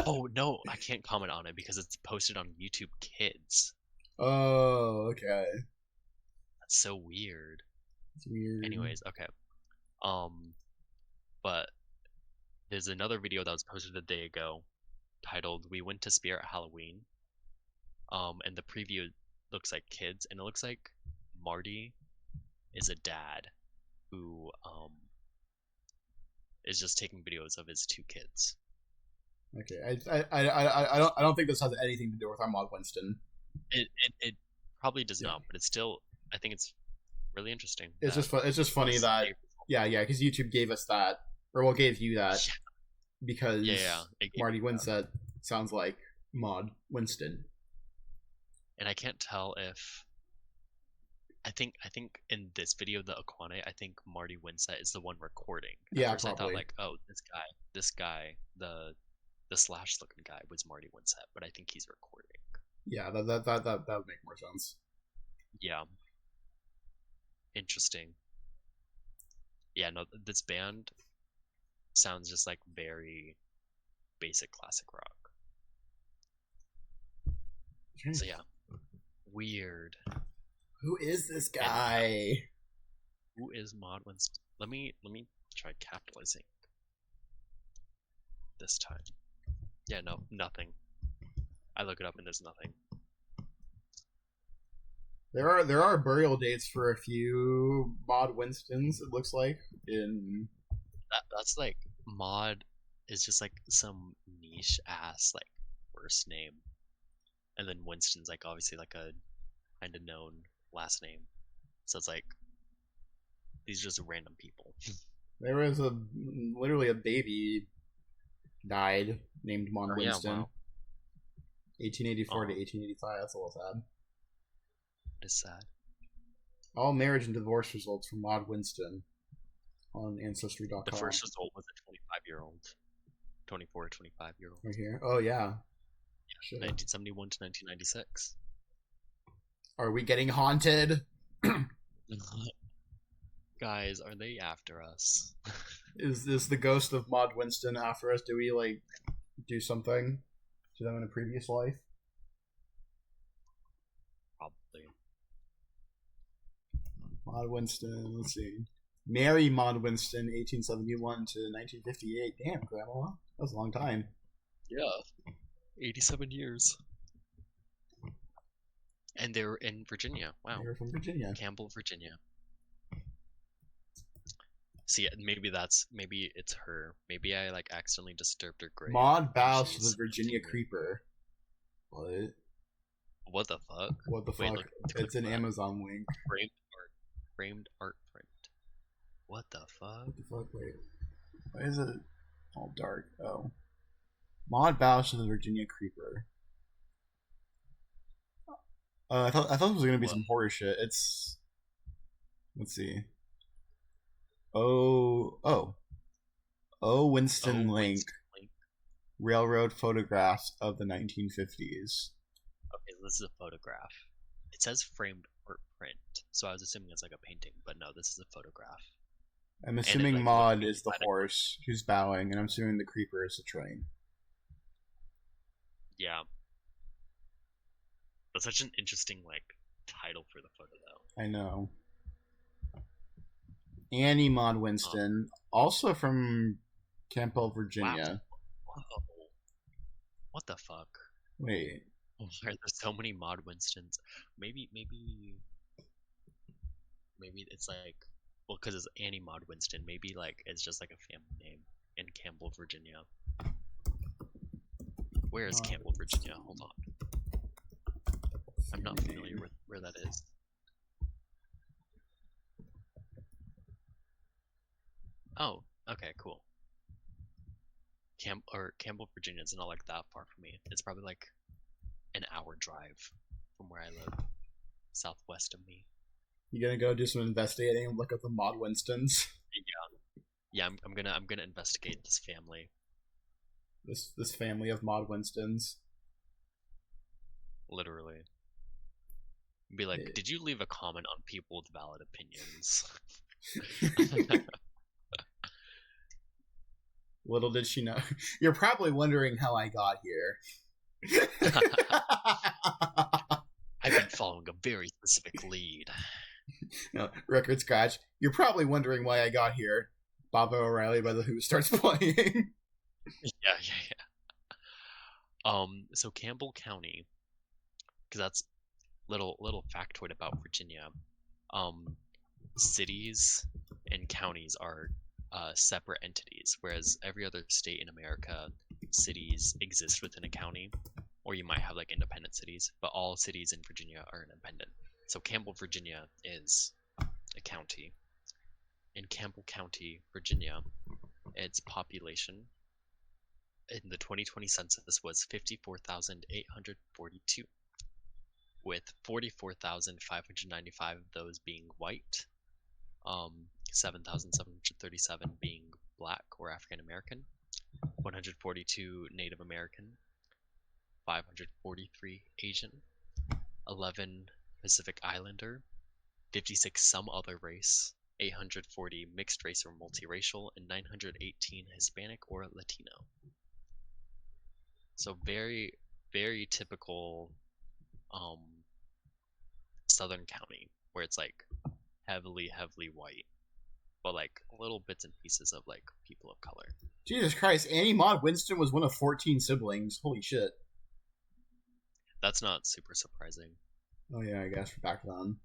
Speaker 3: Oh no, I can't comment on it because it's posted on YouTube Kids.
Speaker 1: Oh, okay.
Speaker 3: That's so weird.
Speaker 1: It's weird.
Speaker 3: Anyways, okay. But there's another video that was posted a day ago titled "We Went to Spirit Halloween." And the preview looks like kids, and it looks like Marty is a dad who is just taking videos of his 2 kids.
Speaker 1: Okay, I don't think this has anything to do with our Mod Winston.
Speaker 3: It probably does not, but it's still, I think it's really interesting.
Speaker 1: It's just funny that because YouTube gave us that, or gave you that, because Marty Winsett sounds like Mod Winston.
Speaker 3: And I can't tell if I think in this video, the Aquane, I think Marty Winsett is the one recording. At first
Speaker 1: probably.
Speaker 3: I thought like, oh, this guy, the Slash looking guy was Marty Winsett, but I think he's recording.
Speaker 1: Yeah, that would make more sense.
Speaker 3: Yeah. Interesting. Yeah, no, this band sounds just like very basic classic rock. So yeah. Weird.
Speaker 1: Who is this guy?
Speaker 3: Who is Mod Winston? Let me try capitalizing this time. Yeah, no, nothing. I look it up and there's nothing.
Speaker 1: There are burial dates for a few Mod Winstons. It looks like in
Speaker 3: that's like Mod is just like some niche ass like first name, and then Winston's like obviously like a kind of known last name. So it's like these are just random people.
Speaker 1: There was literally a baby died named Mon
Speaker 3: Oh, yeah,
Speaker 1: Winston.
Speaker 3: wow.
Speaker 1: 1884 to
Speaker 3: Oh.
Speaker 1: 1885. That's a little sad.
Speaker 3: It is sad.
Speaker 1: All marriage and divorce results from Maud Winston on Ancestry.com.
Speaker 3: The first result was a 25-year-old, 24 to 25-year-old.
Speaker 1: Right here. Oh yeah. Shit.
Speaker 3: 1971 to 1996.
Speaker 1: Are we getting haunted?
Speaker 3: Guys, are they after us?
Speaker 1: Is the ghost of Maud Winston after us? Do we like do something to them in a previous life?
Speaker 3: Probably.
Speaker 1: Maud Winston. Let's see. Mary Maud Winston, 1871 to 1958. Damn, Grandma, that was a long time.
Speaker 3: Yeah. 87 years. And they're in Virginia. Wow.
Speaker 1: They're from Virginia.
Speaker 3: Campbell, Virginia. See, maybe it's her. Maybe I like accidentally disturbed her grave.
Speaker 1: Maud Bouse
Speaker 3: She's
Speaker 1: the Virginia
Speaker 3: 15.
Speaker 1: Creeper. What?
Speaker 3: What the fuck?
Speaker 1: What the
Speaker 3: Wait,
Speaker 1: fuck?
Speaker 3: look,
Speaker 1: It's an
Speaker 3: click that.
Speaker 1: Amazon link.
Speaker 3: Framed art print. What the fuck?
Speaker 1: What the fuck? Wait. Why is it all dark? Oh. Maud Bouse the Virginia Creeper. I thought it was gonna be some horror shit. It's. Let's see. Oh, Winston Link. Railroad photographs of the 1950s.
Speaker 3: Okay, this is a photograph. It says framed art print, so I was assuming it's like a painting, but no, this is a photograph.
Speaker 1: I'm assuming
Speaker 3: like,
Speaker 1: Maud is the horse who's bowing, and I'm assuming the creeper is the train.
Speaker 3: Yeah. That's such an interesting like title for the photo though.
Speaker 1: I know. Annie Maud Winston, also from Campbell, Virginia.
Speaker 3: Wow. Whoa. What the fuck?
Speaker 1: Wait.
Speaker 3: Why are there so many Maud Winstons? Maybe it's like, well, because it's Annie Maud Winston. Maybe like it's just like a family name in Campbell, Virginia. Where is Campbell, Virginia? Hold on. I'm not familiar with where that is. Oh, okay, cool. Campbell, Virginia is not like that far from me. It's probably like an hour drive from where I live, southwest of me.
Speaker 1: You gonna go do some investigating and look up the Maud Winstons?
Speaker 3: Yeah. I'm gonna investigate this family.
Speaker 1: This family of Maud Winstons.
Speaker 3: Literally. Be like,
Speaker 1: Yeah.
Speaker 3: did you leave a comment on people with valid opinions?
Speaker 1: Little did she know. You're probably wondering how I got here.
Speaker 3: I've been following a very specific lead.
Speaker 1: No, record scratch. You're probably wondering why I got here. Baba O'Reilly by the Who starts playing.
Speaker 3: Yeah. So Campbell County, because that's little factoid about Virginia. Cities and counties are separate entities, whereas every other state in America, cities exist within a county, or you might have like independent cities, but all cities in Virginia are independent. So Campbell, Virginia is a county. In Campbell County, Virginia, its population in the 2020 census was 54,842, with 44,595 of those being white, 7,737 being black or African American, 142 Native American, 543 Asian, 11 Pacific Islander, 56 some other race, 840 mixed race or multiracial, and 918 Hispanic or Latino. So very, very typical southern county where it's like heavily white, but like little bits and pieces of like people of color.
Speaker 1: Jesus Christ, Annie Maud Winston was one of 14 siblings. Holy shit.
Speaker 3: That's not super surprising.
Speaker 1: Oh yeah, I guess back then.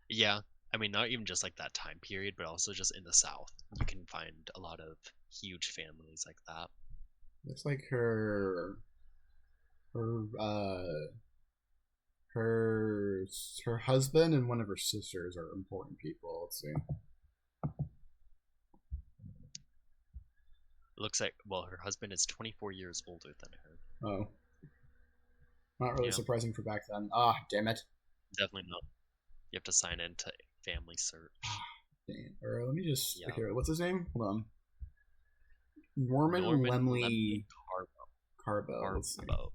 Speaker 3: Yeah, I mean, not even just like that time period, but also just in the South, you can find a lot of huge families like that.
Speaker 1: Looks like her her her husband and one of her sisters are important people. Let's see.
Speaker 3: It looks like, well, her husband is 24 years older than her.
Speaker 1: Oh, not really
Speaker 3: Yeah.
Speaker 1: surprising for back then. Ah, damn it.
Speaker 3: Definitely not. You have to sign into Family Search.
Speaker 1: Damn. Or let me just.
Speaker 3: Yeah.
Speaker 1: Okay, what's his name? Hold on. Norman Lemley Carbo. Let's see.
Speaker 3: Carbo.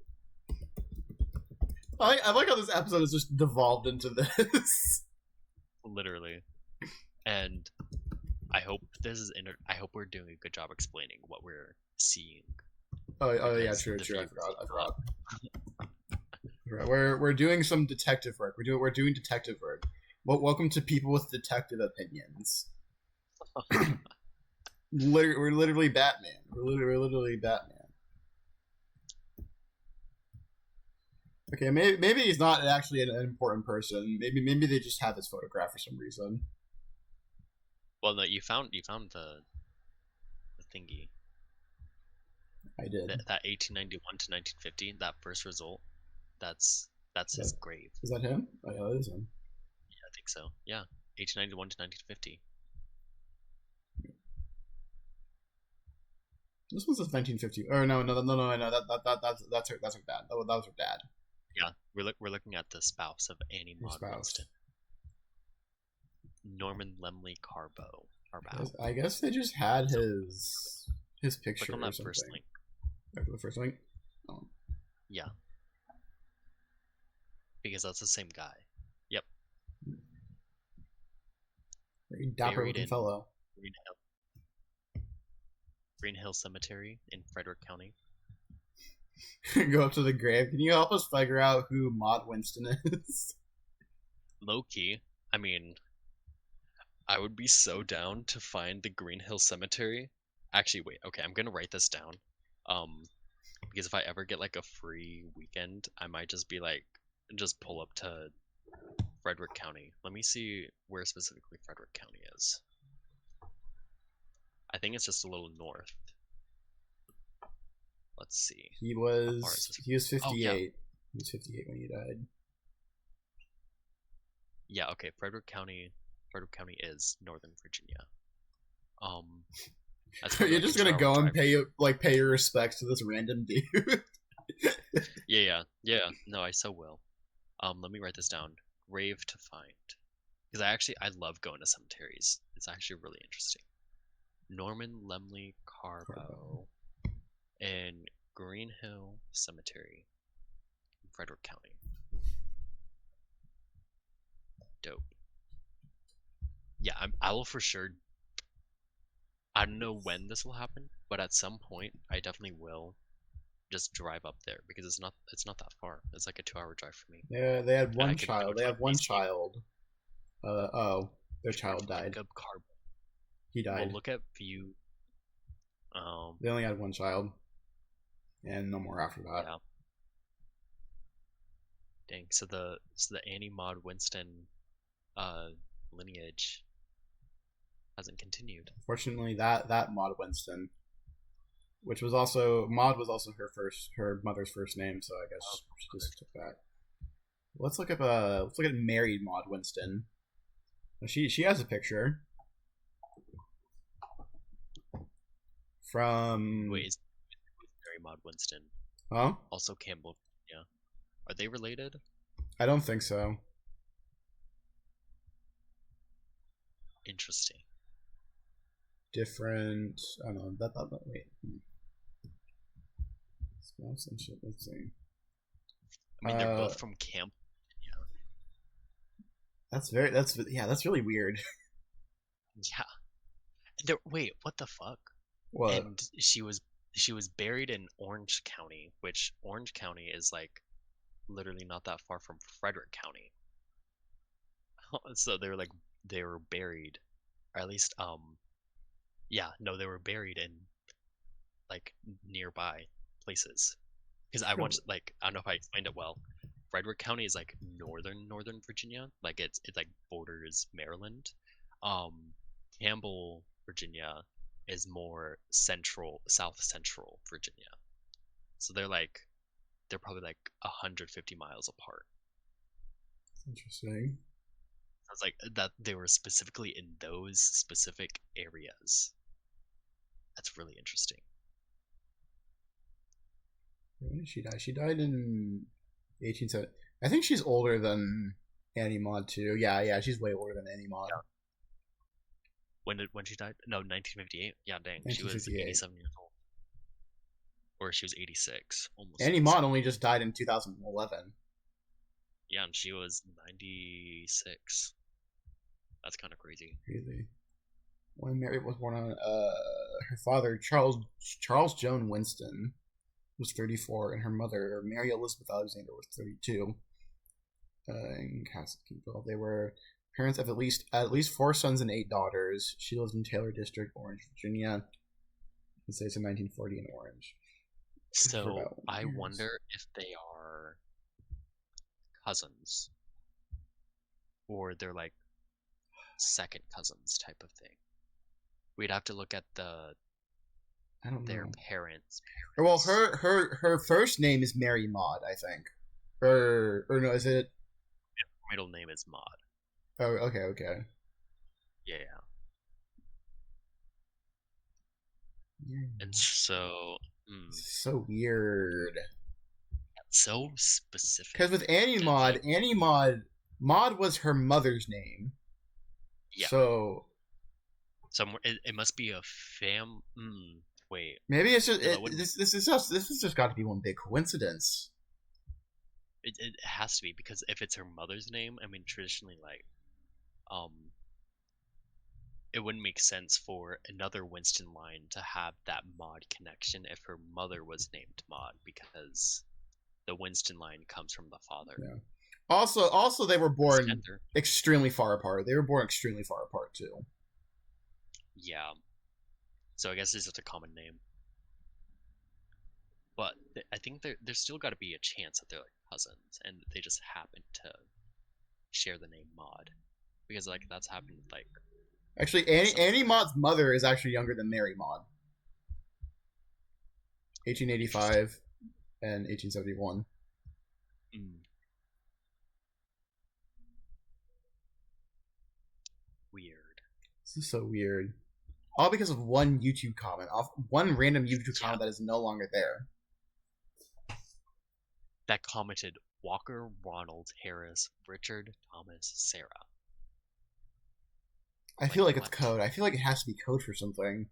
Speaker 1: I like how this episode has just devolved into this.
Speaker 3: Literally. And I hope this is I hope we're doing a good job explaining what we're seeing.
Speaker 1: Oh yeah,
Speaker 3: Because
Speaker 1: true.
Speaker 3: the
Speaker 1: I
Speaker 3: viewers
Speaker 1: forgot. Right, we're doing some detective work. We're doing detective work. Well, welcome to people with detective opinions. We're literally Batman. We're literally Batman. Okay, maybe he's not actually an important person. Maybe they just have his photograph for some reason.
Speaker 3: Well, no, you found the thingy.
Speaker 1: I did.
Speaker 3: That 1891 to 1950, that first result, that's his grave.
Speaker 1: Is that him? Oh yeah, that is him.
Speaker 3: Yeah, I think so. Yeah, 1891 to 1950.
Speaker 1: This was 1950. Oh no. That's her dad. That was her dad.
Speaker 3: Yeah, we're looking at the spouse of Annie Maud Winston. Norman Lemley Carbo.
Speaker 1: I guess they just had his picture.
Speaker 3: Click on that
Speaker 1: or
Speaker 3: first
Speaker 1: something.
Speaker 3: link.
Speaker 1: Back to the first link. Oh.
Speaker 3: Yeah. Because that's the same guy. Yep.
Speaker 1: Very dapper looking fellow.
Speaker 3: Green Hill Cemetery in Frederick County.
Speaker 1: Go up to the grave. Can you help us figure out who Maud Winston is?
Speaker 3: Low key, I mean, I would be so down to find the Green Hill Cemetery. Actually, wait. Okay, I'm gonna write this down. Because if I ever get like a free weekend, I might just be like, just pull up to Frederick County. Let me see where specifically Frederick County is. I think it's just a little north. Let's see.
Speaker 1: He was 58.
Speaker 3: Oh, yeah.
Speaker 1: He was 58 when he died.
Speaker 3: Yeah, okay. Frederick County is Northern Virginia.
Speaker 1: You're just gonna go and pay your respects to this random dude.
Speaker 3: Yeah. No, I so will. Let me write this down. Grave to find, because I love going to cemeteries. It's actually really interesting. Norman Lemley Carbo in Green Hill Cemetery in Frederick County. Dope. Yeah, I will for sure. I don't know when this will happen, but at some point I definitely will just drive up there because it's not that far. It's like a 2-hour drive for me.
Speaker 1: Yeah, they had one child. They have one child. Their child died. He died.
Speaker 3: Well, look at view.
Speaker 1: They only had one child, and no more after that.
Speaker 3: Yeah. Dang. So the Annie Maud Winston lineage hasn't continued.
Speaker 1: Fortunately, that Maud Winston, which was also Maud was also her mother's first name, so I guess she just took that. Let's look at married Maud Winston. She has a picture from.
Speaker 3: Wait, is Mary Maud Winston?
Speaker 1: Huh?
Speaker 3: Also Campbell. Yeah. Are they related?
Speaker 1: I don't think so.
Speaker 3: Interesting.
Speaker 1: Different. I don't know. Wait. Spouse and shit. Let's see.
Speaker 3: I mean, they're both from Camp. Yeah.
Speaker 1: That's really weird.
Speaker 3: Yeah. Wait, what the fuck?
Speaker 1: What?
Speaker 3: And she was buried in Orange County, which Orange County is like literally not that far from Frederick County. So they were buried, or at least they were buried in like nearby places. Because I watched I don't know if I explained it well. Frederick County is like northern Virginia, like it's like borders Maryland. Campbell, Virginia, is more south central Virginia. So they're probably like 150 miles apart.
Speaker 1: Interesting.
Speaker 3: It's like that they were specifically in those specific areas. That's really interesting.
Speaker 1: When did she die? She died in 1870. I think she's older than Annie Maud too. Yeah, she's way older than Annie Maud.
Speaker 3: Yeah. When she died? No, 1958. Yeah, dang, she was
Speaker 1: 1958.
Speaker 3: 87 years old, or she was 86, almost.
Speaker 1: Annie Maud only just died in 2011.
Speaker 3: Yeah, and she was 96. That's kind of crazy.
Speaker 1: Crazy. When Mary was born on, her father Charles Joan Winston was 34, and her mother Mary Elizabeth Alexander was 32. In Castle, they were parents of at least 4 sons and 8 daughters. She lived in Taylor District, Orange, Virginia. It says in 1940 in Orange.
Speaker 3: So I wonder if they are cousins, or they're like second cousins type of thing. We'd have to look at their parents.
Speaker 1: Well, her first name is Mary Maud, I think. Or no, is it?
Speaker 3: Her middle name is Maud.
Speaker 1: Oh, okay.
Speaker 3: Yeah. And so,
Speaker 1: so weird.
Speaker 3: So specific.
Speaker 1: Because with Annie Maud was her mother's name.
Speaker 3: Yeah.
Speaker 1: So
Speaker 3: somewhere it must be a wait.
Speaker 1: Maybe it's just this has just got to be one big coincidence.
Speaker 3: It has to be, because if it's her mother's name, I mean, traditionally, like, it wouldn't make sense for another Winston line to have that Maud connection if her mother was named Maud, because the Winston line comes from the father.
Speaker 1: Yeah. Also, they were born extremely far apart. They were born extremely far apart too.
Speaker 3: Yeah. So I guess it's just a common name. But I think there's still got to be a chance that they're like cousins, and they just happen to share the name Maud, because like that's happened with like.
Speaker 1: Actually, Annie Maud's mother is actually younger than Mary Maud. 1885 and 1871.
Speaker 3: Weird.
Speaker 1: This is so weird. All because of one YouTube comment, one random YouTube comment that is no longer there.
Speaker 3: That commented Walker, Ronald, Harris, Richard, Thomas, Sarah.
Speaker 1: I feel like it's code. I feel like it has to be code for something.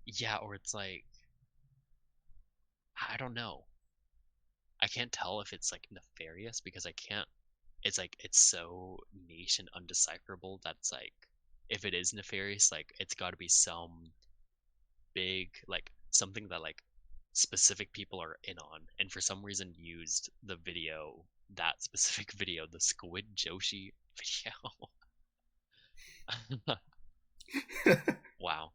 Speaker 3: Yeah, or it's like, I don't know. I can't tell if it's like nefarious, because I can't. It's like it's so niche and undecipherable that it's like, if it is nefarious, like it's got to be some big, like something that like specific people are in on, and for some reason used that specific video, the Squid Joshi video. Wow.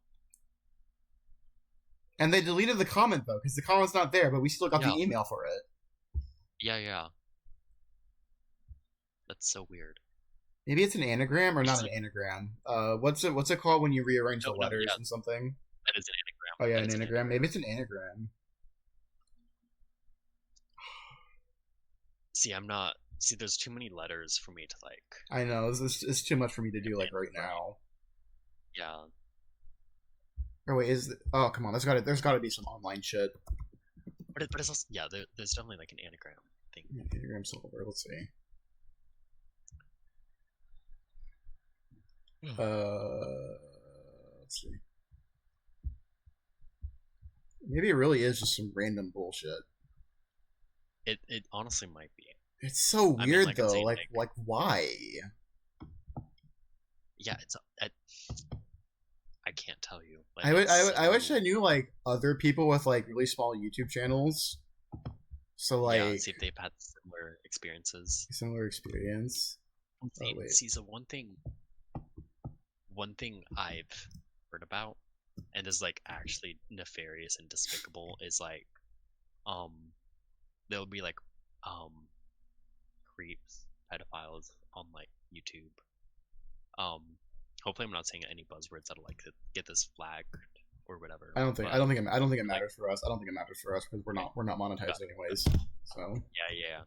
Speaker 1: And they deleted the comment though, because the comment's not there, but we still got the email for it.
Speaker 3: Yeah. That's so weird.
Speaker 1: Maybe it's an anagram or not an anagram. What's it called when you rearrange the letters and something?
Speaker 3: That is an anagram.
Speaker 1: Oh yeah, an anagram. Maybe it's an anagram.
Speaker 3: See, there's too many letters for me to like.
Speaker 1: I know, it's too much for me to do like right now.
Speaker 3: Yeah.
Speaker 1: Oh wait, oh come on, there's got to be some online shit.
Speaker 3: But it's also, yeah, there's definitely like an anagram thing.
Speaker 1: Yeah, anagram solver. Let's see. Let's see. Maybe it really is just some random bullshit.
Speaker 3: It honestly might be.
Speaker 1: It's so weird though. Like why?
Speaker 3: Yeah, I can't tell you. Like,
Speaker 1: I wish I knew like other people with like really small YouTube channels. So like,
Speaker 3: see if they've had similar experiences.
Speaker 1: Similar experience.
Speaker 3: See, so one thing I've heard about, and is like actually nefarious and despicable, is like, there'll be like, creeps, pedophiles on like YouTube, Hopefully, I'm not saying any buzzwords that'll like get this flagged or whatever.
Speaker 1: I don't think
Speaker 3: but,
Speaker 1: it matters for us. I don't think it matters for us because we're not monetized anyways. So
Speaker 3: yeah.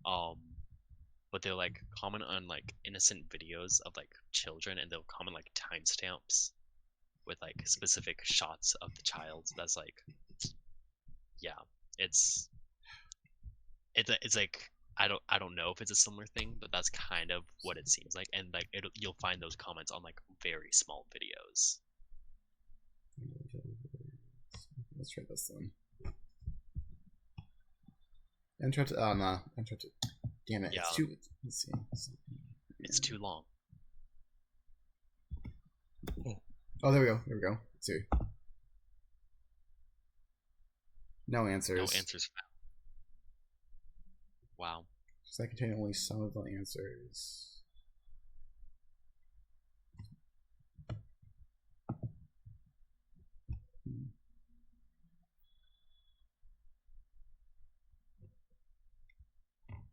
Speaker 3: Okay. But they'll like comment on like innocent videos of like children, and they'll comment like timestamps with like specific shots of the child. That's like, yeah, it's like I don't know if it's a similar thing, but that's kind of what it seems like. And like you'll find those comments on like very small videos.
Speaker 1: let's try this one. Enter to no. Enter to. Damn it!
Speaker 3: Yeah.
Speaker 1: It's too. Let's see.
Speaker 3: It's too long.
Speaker 1: Oh, there we go. There we go. Let's see. No answers.
Speaker 3: No answers found. Wow.
Speaker 1: Does that contain only some of the answers?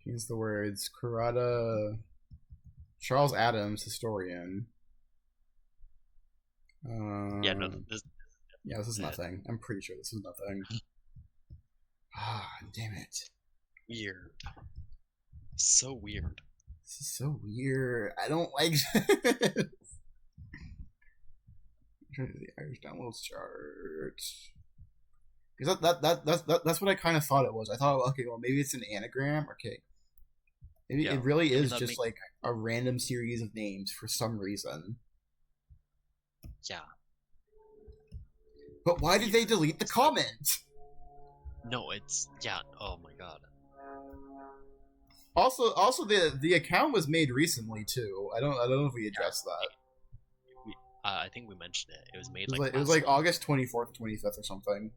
Speaker 1: Use the words Kurata, Charles Adams, historian.
Speaker 3: Yeah, no, this
Speaker 1: is nothing. I'm pretty sure this is nothing. Damn it.
Speaker 3: Weird. So weird.
Speaker 1: This is so weird. I don't like this. Try to do the Irish downloads chart. Because that's what I kind of thought it was. I thought, okay, well, maybe it's an anagram. Okay. Maybe it really is just like a random series of names for some reason.
Speaker 3: Yeah.
Speaker 1: But why did they delete the comment?
Speaker 3: No, it's oh my god.
Speaker 1: Also, the account was made recently too. I don't know if we addressed that.
Speaker 3: I think we mentioned it. It was made
Speaker 1: it was like August 24th or 25th or something.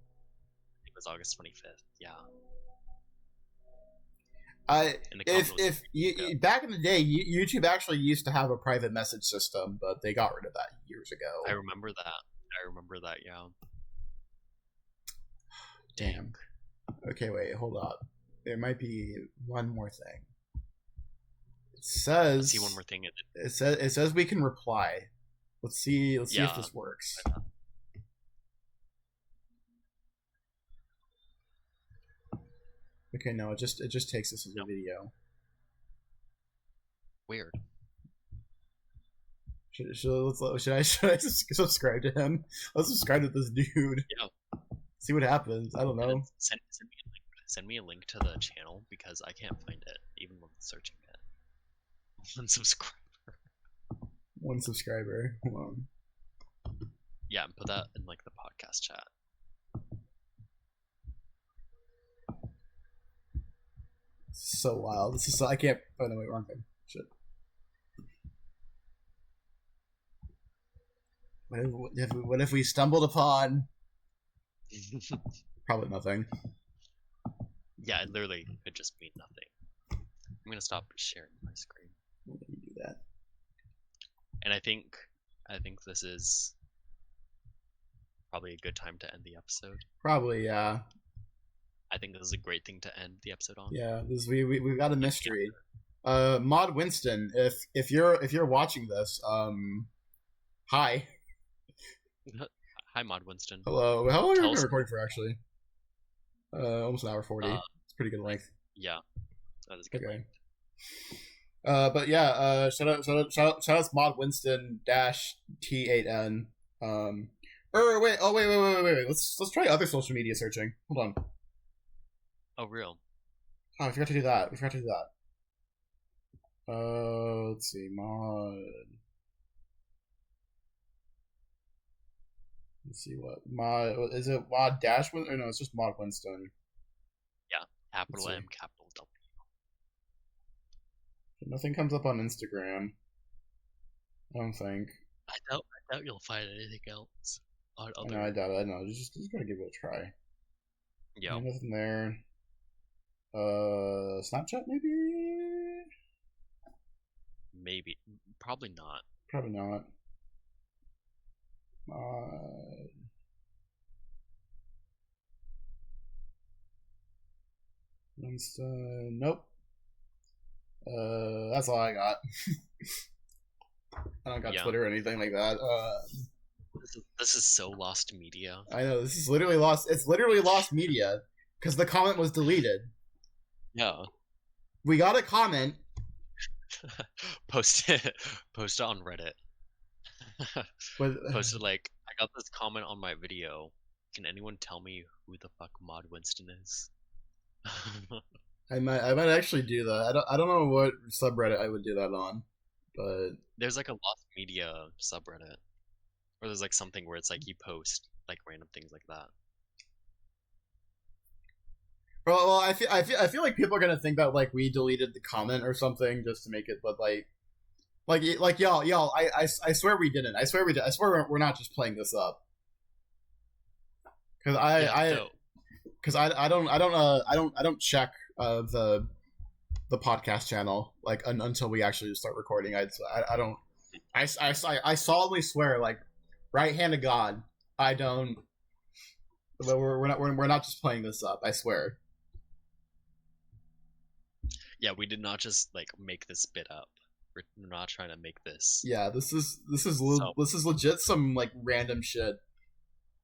Speaker 3: It was August 25th. Yeah.
Speaker 1: If you, back in the day, YouTube actually used to have a private message system, but they got rid of that years ago.
Speaker 3: I remember that. Yeah.
Speaker 1: Damn. Okay, wait, hold up. There might be one more thing. It says.
Speaker 3: Let's see one more thing.
Speaker 1: It says we can reply. Let's see if this works. Okay, no, it just takes us as a video.
Speaker 3: Weird.
Speaker 1: Should I subscribe to him? Let's subscribe to this dude.
Speaker 3: Yeah.
Speaker 1: See what happens. I don't know.
Speaker 3: Send me a link to the channel because I can't find it even when searching it. One subscriber.
Speaker 1: One subscriber. Hold on.
Speaker 3: Yeah, and put that in like the podcast chat.
Speaker 1: So wild. This is I can't. Oh no, wait, wrong thing. Shit. What if we stumbled upon? Probably nothing.
Speaker 3: Yeah, it literally could just mean nothing. I'm gonna stop sharing my screen.
Speaker 1: Let me do that.
Speaker 3: And I think this is probably a good time to end the episode.
Speaker 1: Probably, yeah.
Speaker 3: I think this is a great thing to end the episode on.
Speaker 1: Yeah, we've got a mystery. Mod Winston, if you're watching this, hi.
Speaker 3: Hi, Mod Winston.
Speaker 1: Hello. How long have we been recording for actually? Almost an hour 40. It's pretty good length.
Speaker 3: Yeah, that is good.
Speaker 1: Okay. But yeah, shout out Mod Winston -T8N. Wait. Let's try other social media searching. Hold on.
Speaker 3: Oh, real?
Speaker 1: Oh, I forgot to do that. Let's see, mod. Let's see what mod is it? Mod dash Winston? Or no, it's just Mod Winston.
Speaker 3: Yeah, capital M, capital W.
Speaker 1: Nothing comes up on Instagram. I don't think.
Speaker 3: I doubt you'll find anything else.
Speaker 1: I doubt it. I know. Just gotta give it a try.
Speaker 3: Yeah.
Speaker 1: Nothing there. Snapchat maybe?
Speaker 3: Maybe. Probably not.
Speaker 1: Probably not. Winston. Nope. That's all I got. I don't got
Speaker 2: Yeah.
Speaker 1: Twitter or anything like that.
Speaker 2: This is so lost media.
Speaker 1: I know this is literally lost. It's literally lost media because the comment was deleted.
Speaker 2: Yeah.
Speaker 1: We got a comment.
Speaker 2: Post it on Reddit.
Speaker 1: With,
Speaker 2: Posted like, I got this comment on my video. Can anyone tell me who the fuck Mod Winston is?
Speaker 1: I might actually do that. I don't know what subreddit I would do that on, but
Speaker 2: There's like a lost media subreddit, or there's like something where it's like you post like random things like that.
Speaker 1: well, I feel like people are gonna think that like we deleted the comment or something just to make it, but like y'all, I swear we didn't. I swear we did. I swear we're not just playing this up. Because I don't check the podcast channel like until we actually start recording. I don't. I solemnly swear, like right hand to God, I don't. But we're not just playing this up. I swear.
Speaker 2: Yeah, we did not just like make this bit up. We're not trying to make this.
Speaker 1: Yeah, this is legit some like random shit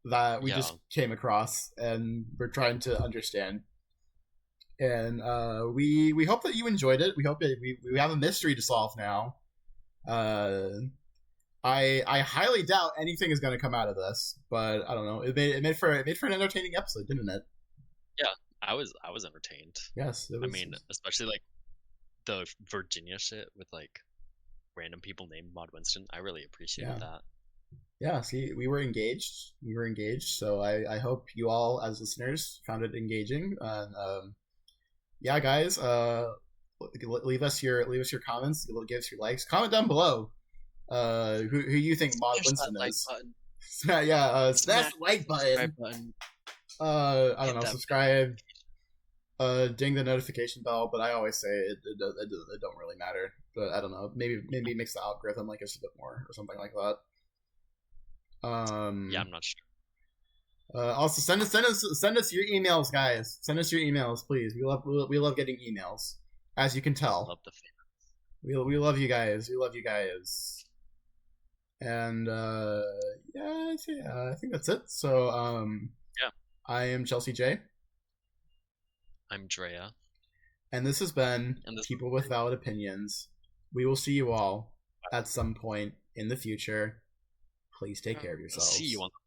Speaker 1: that we just came across and we're trying to understand. And we hope that you enjoyed it. We hope that we have a mystery to solve now. I highly doubt anything is going to come out of this, but I don't know. It made for an entertaining episode, didn't it?
Speaker 2: Yeah, I was entertained.
Speaker 1: Yes,
Speaker 2: I mean, especially like the Virginia shit with like random people named Mod Winston. I really appreciated that.
Speaker 1: Yeah, see, we were engaged. So I hope you all, as listeners, found it engaging. And yeah, guys, leave us your comments. Give us your likes. Comment down below. Who you think Mod Winston is? Smash the like button. I don't know, subscribe. Ding the notification bell, but I always say it don't really matter. But I don't know, maybe it makes the algorithm like us a bit more or something like that.
Speaker 2: Yeah, I'm not sure.
Speaker 1: Also send us your emails, guys. Send us your emails, please. We love getting emails, as you can tell.
Speaker 2: Love the
Speaker 1: we love you guys. We love you guys. And yeah, I think that's it. So
Speaker 2: yeah,
Speaker 1: I am Chelsea J.
Speaker 3: I'm Dreia.
Speaker 1: And this has been People with Valid Opinions. We will see you all at some point in the future. Please take care of yourselves.
Speaker 2: See you on the